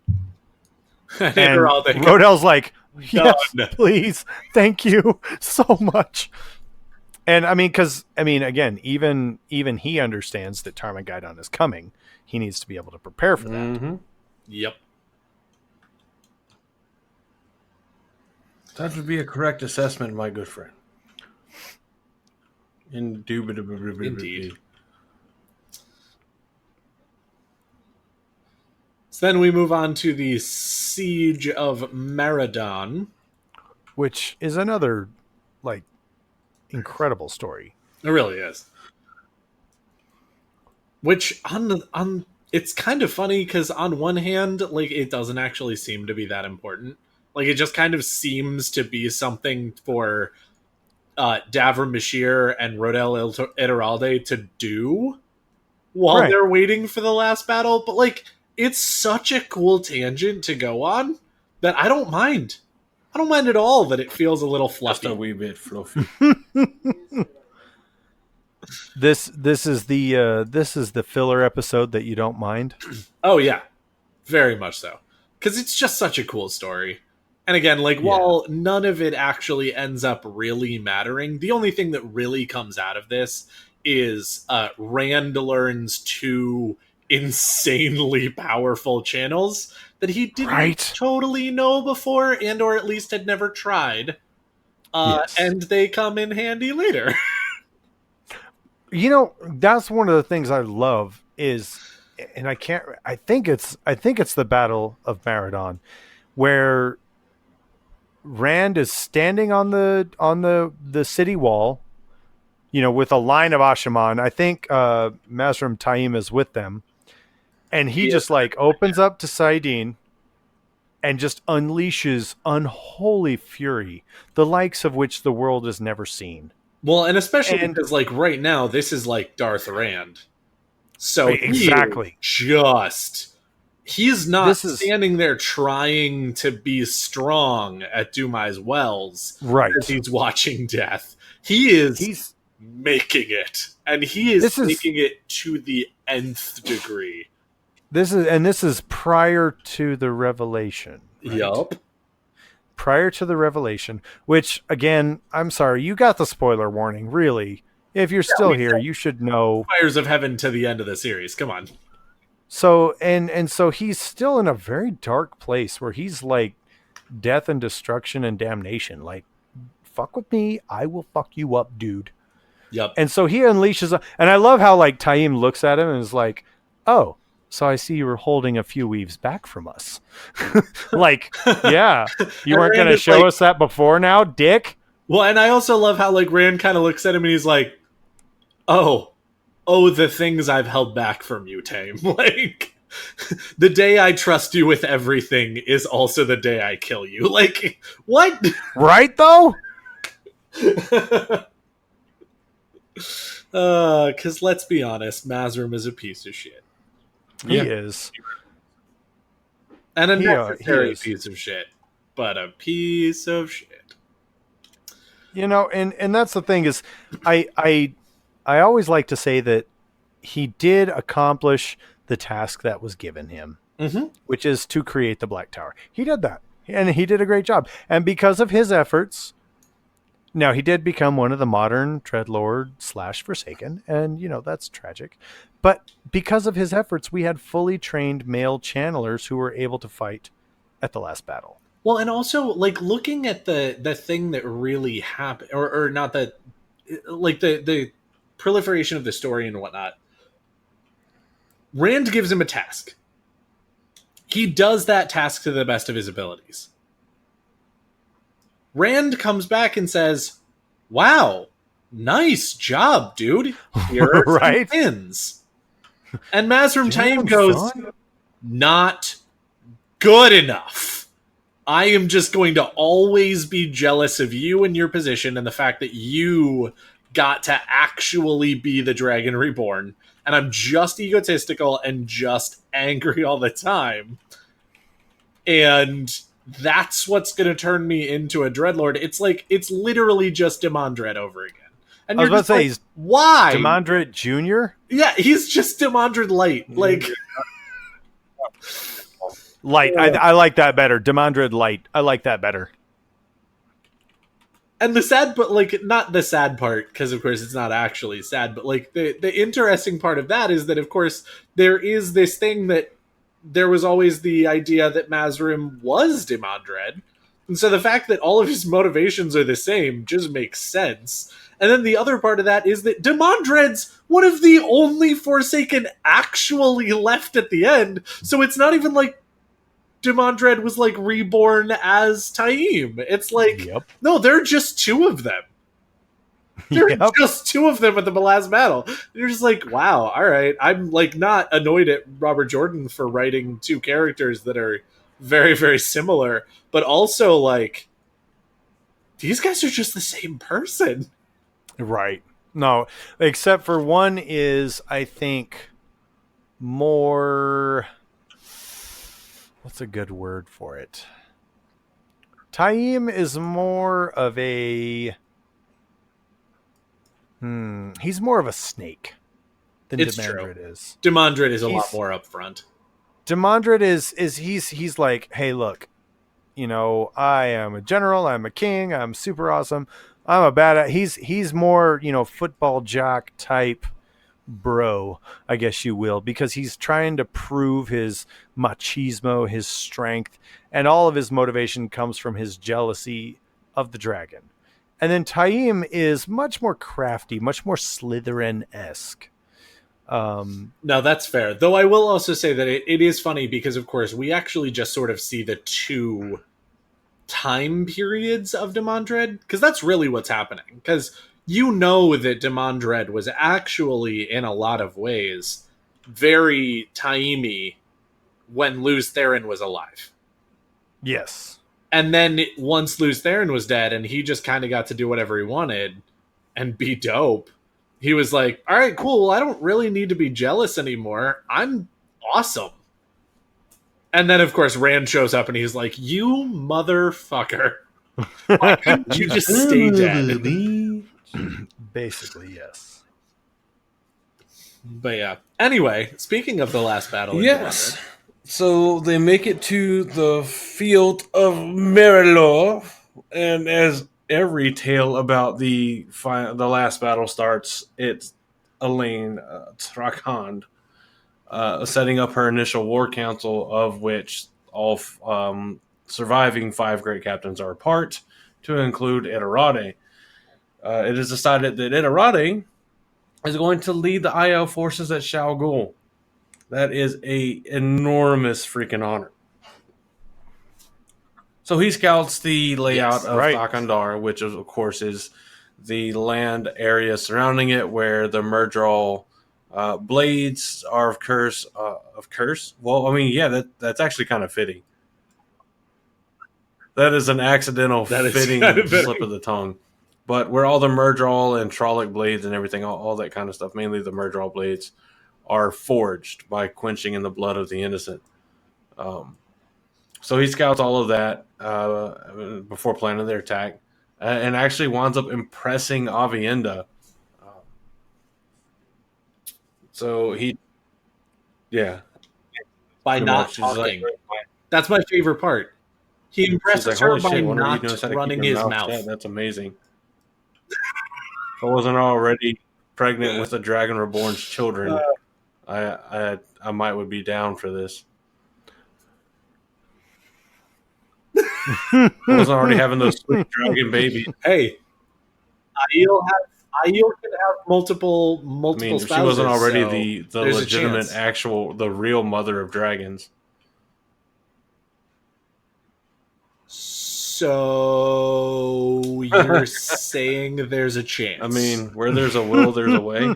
And Rodel's like, "Yes, please, thank you so much." And I mean, because again, even he understands that Tarman Gaidon is coming. He needs to be able to prepare for that. Mm-hmm. Yep. That would be a correct assessment, my good friend. Indeed. Indeed. So then we move on to the Siege of Meridon, Which is another incredible story. It really is. Which on it's kind of funny because on one hand, it doesn't actually seem to be that important. It just kind of seems to be something for Davram Bashir and Rodel Ituralde to do while Right. they're waiting for the last battle. But like, it's such a cool tangent to go on that I don't mind. I don't mind at all that it feels a little Just fluffy. a wee bit fluffy. This is the filler episode that you don't mind. Oh yeah, very much so, because it's just such a cool story. And again, like, while none of it actually ends up really mattering, the only thing that really comes out of this is Rand learns two insanely powerful channels that he didn't totally know before, and or at least had never tried. And they come in handy later. You know, that's one of the things I love is, and I think it's the Battle of Maradon, where Rand is standing on the city wall, you know, with a line of Ashaman. I think Mazrim Taim is with them, and he just like opens up to Saidin and just unleashes unholy fury, the likes of which the world has never seen. Well, and especially because, like, right now, this is like Darth Rand. So exactly, he's not standing there trying to be strong at Dumai's Wells, right? As he's watching death. He's making it, and he is making it to the nth degree. This is prior to the revelation. Right? Yup. Prior to the revelation, which, again, I'm sorry, you got the spoiler warning. Really, if you're still here, you should know. Fires of Heaven to the end of the series. Come on. So and so he's still in a very dark place where he's like death and destruction and damnation. Like, fuck with me, I will fuck you up, dude. Yep. And so he unleashes, and I love how like Taim looks at him and is like, "Oh, so I see you were holding a few weaves back from us." Like, yeah, you weren't going to show us that before now, dick. Well, and I also love how like Rand kind of looks at him and he's like, oh, the things I've held back from you, Taim. Like, the day I trust you with everything is also the day I kill you. Like, what? Right, though? Because let's be honest, Mazrim is a piece of shit. He is. And a necessary piece of shit. But a piece of shit. You know, and that's the thing is, I always like to say that he did accomplish the task that was given him, which is to create the Black Tower. He did that, and he did a great job. And because of his efforts, now he did become one of the modern Dreadlord / Forsaken, and you know that's tragic. But because of his efforts, we had fully trained male channelers who were able to fight at the last battle. Well, and also, like, looking at the thing that really happened, or not that, like, the proliferation of the story and whatnot, Rand gives him a task. He does that task to the best of his abilities. Rand comes back and says, wow, nice job, dude. Here are some pins. And Mazrim Taim goes, not good enough. I am just going to always be jealous of you and your position and the fact that you got to actually be the Dragon Reborn. And I'm just egotistical and just angry all the time. And that's what's going to turn me into a Dreadlord. It's like, it's literally just Demandred over again. And I was about to say, he's why? Demandred Jr.? Yeah, he's just Demandred Light. Like, Light. I like that better. Demandred Light. I like that better. And the sad, but like, not the sad part, because of course it's not actually sad, but like the interesting part of that is that, of course, there is this thing that there was always the idea that Mazrim was Demandred. And so the fact that all of his motivations are the same just makes sense. And then the other part of that is that Demandred's one of the only Forsaken actually left at the end. So it's not even like Demandred was like reborn as Taim. It's like, no, there are just two of them. There are just two of them at the last battle. You're just like, wow, all right. I'm like not annoyed at Robert Jordan for writing two characters that are very, very similar, but also like, these guys are just the same person. Right. No, except for one is, I think, more. What's a good word for it? Taim is more of a. He's more of a snake than It's true. Demandred is. Demandred is a lot more upfront. Demandred is he's like, hey, look, I am a general, I'm a king, I'm super awesome, I'm a badass. He's more, football jock type bro, I guess you will, because he's trying to prove his machismo, his strength, and all of his motivation comes from his jealousy of the dragon. And then Taim is much more crafty, much more Slytherin-esque. No, that's fair. Though I will also say that it is funny because, of course, we actually just sort of see the two time periods of Demandred, because that's really what's happening. Because you know that Demandred was actually, in a lot of ways, very Taimi when Luz Theron was alive. Yes. And then once Luz Theron was dead and he just kind of got to do whatever he wanted and be dope, he was like, all right, cool. I don't really need to be jealous anymore. I'm awesome. And then, of course, Rand shows up and he's like, you motherfucker. Why couldn't you just stay dead? Basically, yes. But yeah. Anyway, speaking of the last battle, yes. So they make it to the field of Merilor, and as every tale about the last battle starts, it's Elaine Trakand setting up her initial war council, of which all surviving 5 great captains are a part, to include Ituralde. It is decided that Ituralde is going to lead the IL forces at Shao Ghul. That is a enormous freaking honor. So he scouts the layout of Thakandar, which of course is the land area surrounding it, where the Murdral blades are of curse. Well, I mean, yeah, that's actually kind of fitting. That is an accidental fitting slip of the tongue. But where all the Murdral and Trolloc blades and everything, all that kind of stuff, mainly the Murdral blades, are forged by quenching in the blood of the innocent. So he scouts all of that before planning their attack, and actually winds up impressing Avienda. So by not talking. That's my favorite part. He impresses her by not running his mouth. That's amazing. If I wasn't already pregnant with a Dragon Reborn's children, I would be down for this. I wasn't already having those sweet dragon babies. Hey, Aiel can have multiple spouses. She wasn't already the legitimate, the real mother of dragons. So you're saying there's a chance? I mean, where there's a will, there's a way.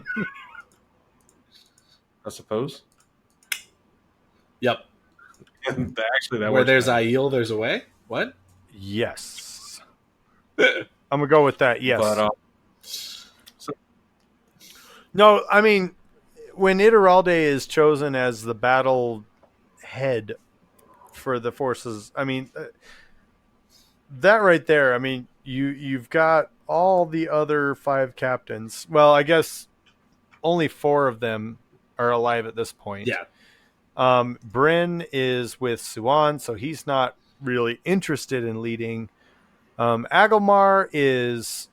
I suppose. Yep. Actually, where there's Aiel, there's a way. What? Yes. I'm gonna go with that. Yes. But, no, I mean, when Ituralde is chosen as the battle head for the forces, I mean, that right there. I mean, you've got all the other 5 captains. Well, I guess only 4 of them are alive at this point. Yeah. Bryn is with Suan, so he's not really interested in leading. Agelmar is,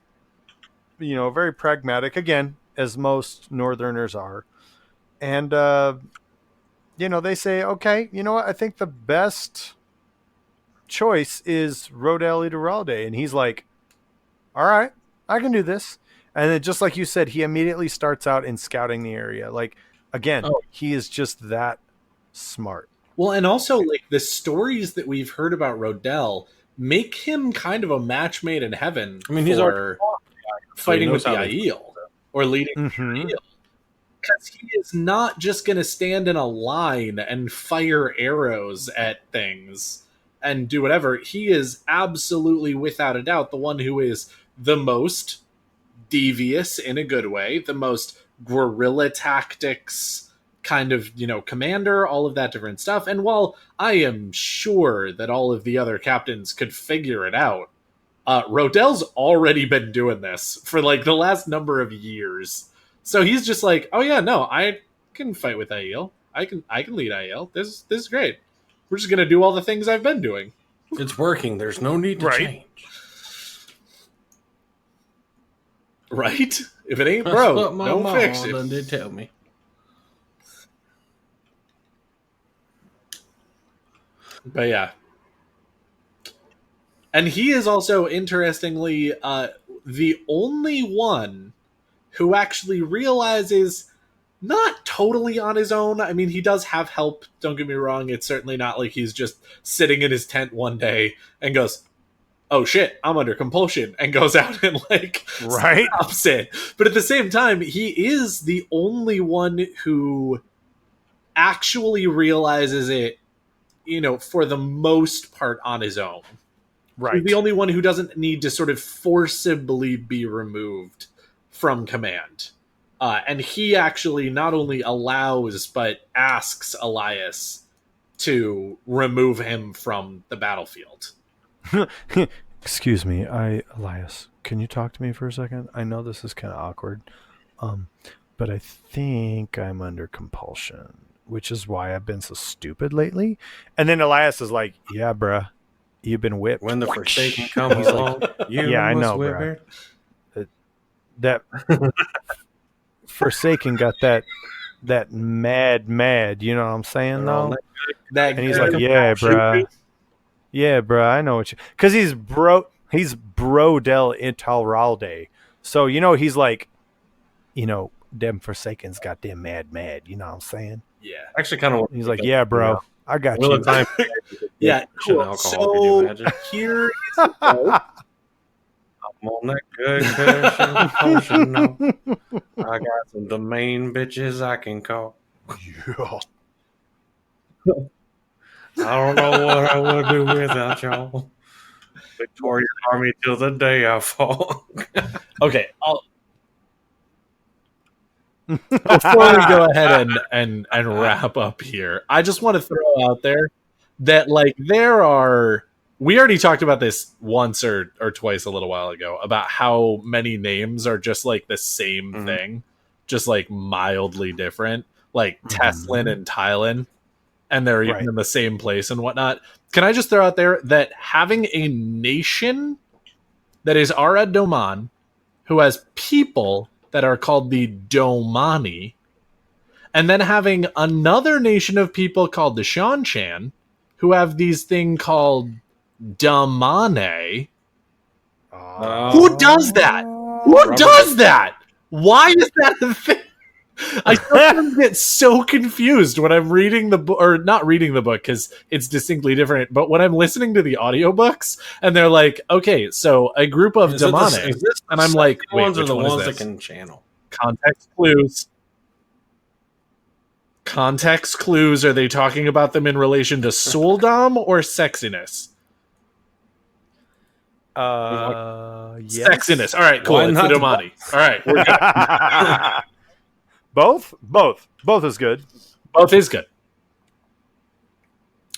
very pragmatic, again, as most Northerners are. And, they say, okay, you know what? I think the best choice is Rodel Ituralde. And he's like, all right, I can do this. And then just like you said, he immediately starts out in scouting the area. Like, again, he is just that smart. Well, and also, like, the stories that we've heard about Rodel make him kind of a match made in heaven. I mean, he's fighting with the Aiel or leading the Aiel. Because he is not just going to stand in a line and fire arrows at things. and do whatever, he is absolutely, without a doubt, the one who is the most devious in a good way, the most guerrilla tactics kind of, commander, all of that different stuff. And while I am sure that all of the other captains could figure it out, Rodel's already been doing this for like the last number of years. So he's just like, oh yeah, no, I can fight with Aiel. I can lead Aiel. This is great. We're just gonna do all the things I've been doing. It's working. There's no need to change. Right? If it ain't That's broke, what my don't mom fix it. did tell me. But yeah. And he is also, interestingly, the only one who actually realizes, not totally on his own. I mean, he does have help. Don't get me wrong. It's certainly not like he's just sitting in his tent one day and goes, oh shit, I'm under compulsion, and goes out and stops it. But at the same time, he is the only one who actually realizes it, for the most part on his own. Right. He's the only one who doesn't need to sort of forcibly be removed from command. And he actually not only allows, but asks Elias to remove him from the battlefield. Excuse me, Elias, can you talk to me for a second? I know this is kind of awkward, but I think I'm under compulsion, which is why I've been so stupid lately. And then Elias is like, yeah, bruh, you've been whipped. When the Forsaken comes along, I know, bruh. That Forsaken got that mad, you know what I'm saying, though? And he's like, yeah, bruh. Yeah, bro, I know what you... Because he's Rodel Ituralde. So, he's like, them Forsakens got them mad, you know what I'm saying? Yeah. Actually, kind of... He's like, yeah, bro, I got you. Yeah, cool. So, here is the quote. I'm on that good cushion potion now. I got some domain bitches I can call. Yeah. I don't know what I would do without y'all. Victorian Army till the day I fall. Okay, before we go ahead and wrap up here, I just want to throw out there that we already talked about this once or twice a little while ago about how many names are just like the same thing, just like mildly different, like Teslin and Tylin. And they're even in the same place and whatnot. Can I just throw out there that having a nation that is Ara Doman, who has people that are called the Domani, and then having another nation of people called the Shanshan, who have these thing called Damane. Who does that? Who does that? Why is that a thing? I sometimes get so confused when I'm reading the book, or not reading the book because it's distinctly different, but when I'm listening to the audiobooks and they're like, okay, so a group of demonic, and I'm like, wait, ones are which the one ones is that this? can channel. Context clues. Context clues, are they talking about them in relation to Suldam or sexiness? Yes. Sexiness. All right, cool. Why It's not the the Domani. All right, we're good. Both is good. Both is good.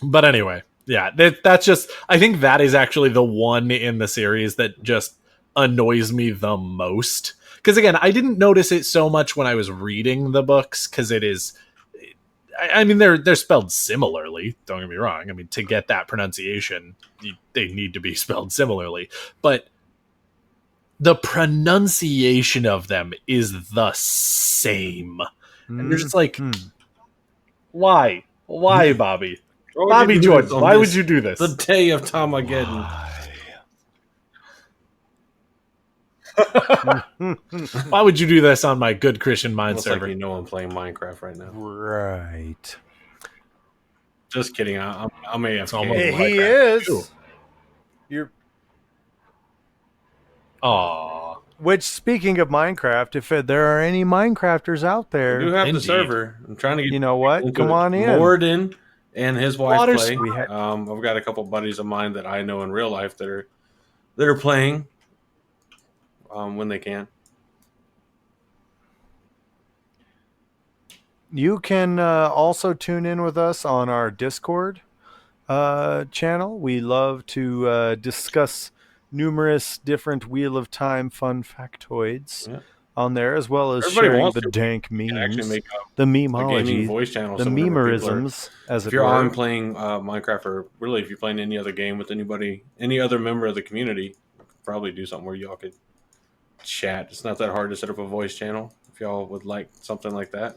But anyway, yeah, that's just... I think that is actually the one in the series that just annoys me the most. Because again, I didn't notice it so much when I was reading the books, because it is... I mean, they're spelled similarly, don't get me wrong. I mean, to get that pronunciation, they need to be spelled similarly. But the pronunciation of them is the same. And you're just like, why? Why, Bobby? Bobby Jordan, why would you do this? The day of Tomageddon. Why would you do this on my good Christian mind Looks server? like I'm playing Minecraft right now. Right. Just kidding. I'm AFK. He is. You're... Aw. Which, speaking of Minecraft, if there are any Minecrafters out there, I do have Indeed. the server. I'm trying to get you know what? Come on in. Morden and his wife Water play. We I've got a couple buddies of mine that I know in real life that are playing when they can. You can also tune in with us on our Discord channel. We love to discuss numerous different Wheel of Time fun factoids Yeah. on there, as well as Everybody sharing wants the to. dank We can actually memes, make the a gaming memology, voice channel. the So whenever people are, memerisms, as if it you're on were. playing Minecraft, or really if you're playing any other game with anybody, any other member of the community, we could probably do something where y'all could chat. It's not that hard to set up a voice channel if y'all would like something like that.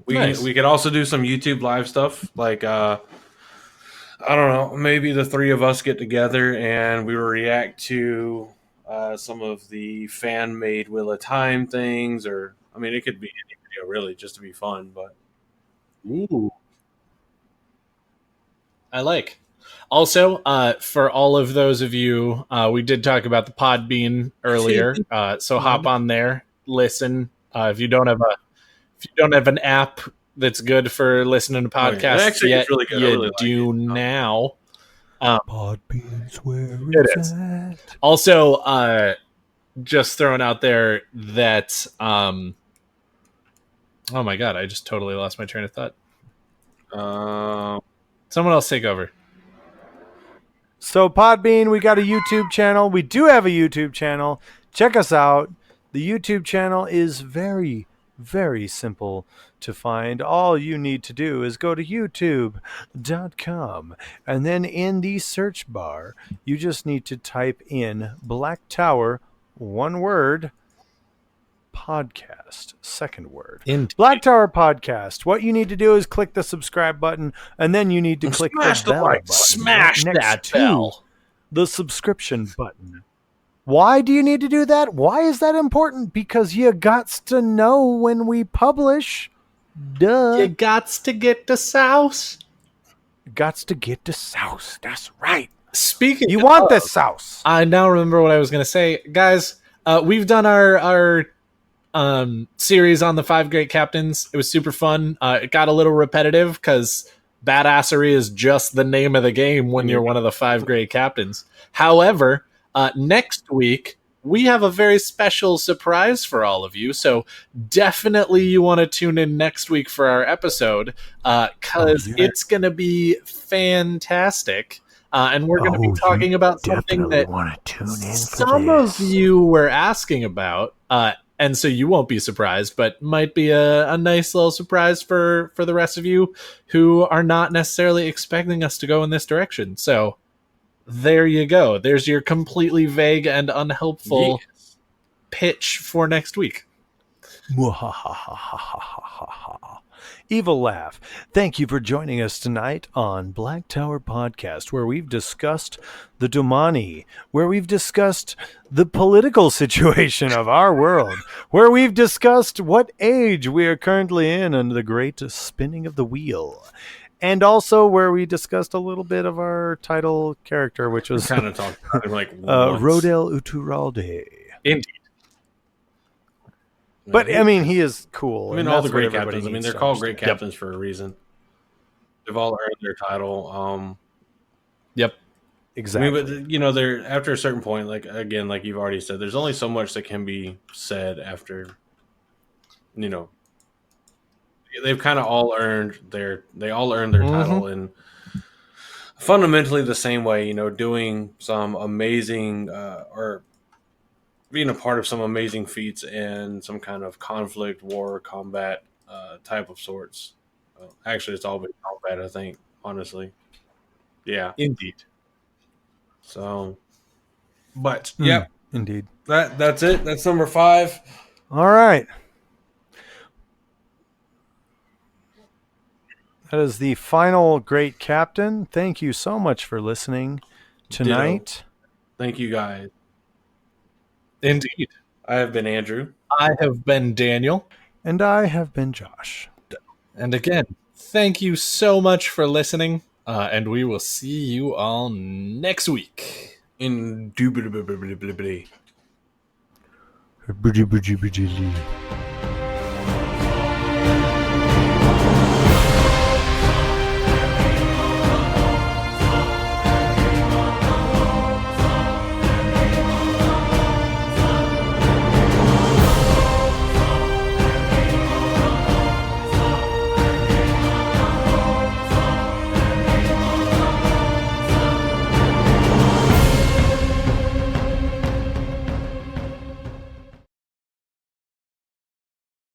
Nice. We could also do some YouTube live stuff, like I don't know, maybe the three of us get together and we react to some of the fan made Wheel of Time things, or I mean, it could be any video really, just to be fun. But Ooh. I like. Also, for all of those of you, we did talk about the Podbean earlier, so hop on there, listen. If you don't have an app that's good for listening to oh, yeah, it podcasts actually yet, is really good. I you really like do it. now. Podbean's where It it's is. at. Also, just throwing out there that oh my god, I just totally lost my train of thought. Someone else take over. So Podbean, we got a YouTube channel. We do have a YouTube channel. Check us out. The YouTube channel is very, very simple to find. All you need to do is go to youtube.com, and then in the search bar, you just need to type in Black Tower, one word, podcast, second word. Black Tower Podcast. What you need to do is click the subscribe button, and then you need to click Smash the the bell like. button Smash right next that to bell. the subscription button. Why do you need to do that? Why is that important? Because you gots to know when we publish. Duh. You gots to get the sauce. Gots to get the sauce. That's right. Speaking You want of, the sauce. I now remember what I was going to say. Guys, we've done our series on the 5 great captains. It was super fun. It got a little repetitive because badassery is just the name of the game when you're one of the 5 great captains. However, next week we have a very special surprise for all of you, so definitely you want to tune in next week for our episode because it's going to be fantastic. And we're going to be talking about something that want to tune in some of you were asking about, and so you won't be surprised, but might be a nice little surprise for the rest of you who are not necessarily expecting us to go in this direction. So there you go. There's your completely vague and unhelpful pitch for next week. Evil laugh. Thank you for joining us tonight on Black Tower Podcast, where we've discussed the Domani, where we've discussed the political situation of our world, where we've discussed what age we are currently in and the great spinning of the wheel, and also where we discussed a little bit of our title character, which was kind of talked about him like once. Rodel Ituralde. Indeed. But I mean, he is cool. I mean, all the great captains. I mean, they're called great captains for a reason. They've all earned their title. Yep. Exactly. I mean, but you know, they're after a certain point, like again, like you've already said, there's only so much that can be said after. You know, they've kind of all earned their title in fundamentally the same way. You know, doing some amazing or being a part of some amazing feats in some kind of conflict, war, combat type of sorts. Actually, it's all been combat, I think, honestly. Yeah. Indeed. So, but, yeah. Indeed. That's it. That's number 5. All right. That is the final great captain. Thank you so much for listening tonight. Ditto. Thank you, guys. Indeed. I have been Andrew. I have been Daniel. And I have been Josh. And again, thank you so much for listening. And we will see you all next week. Indubitably.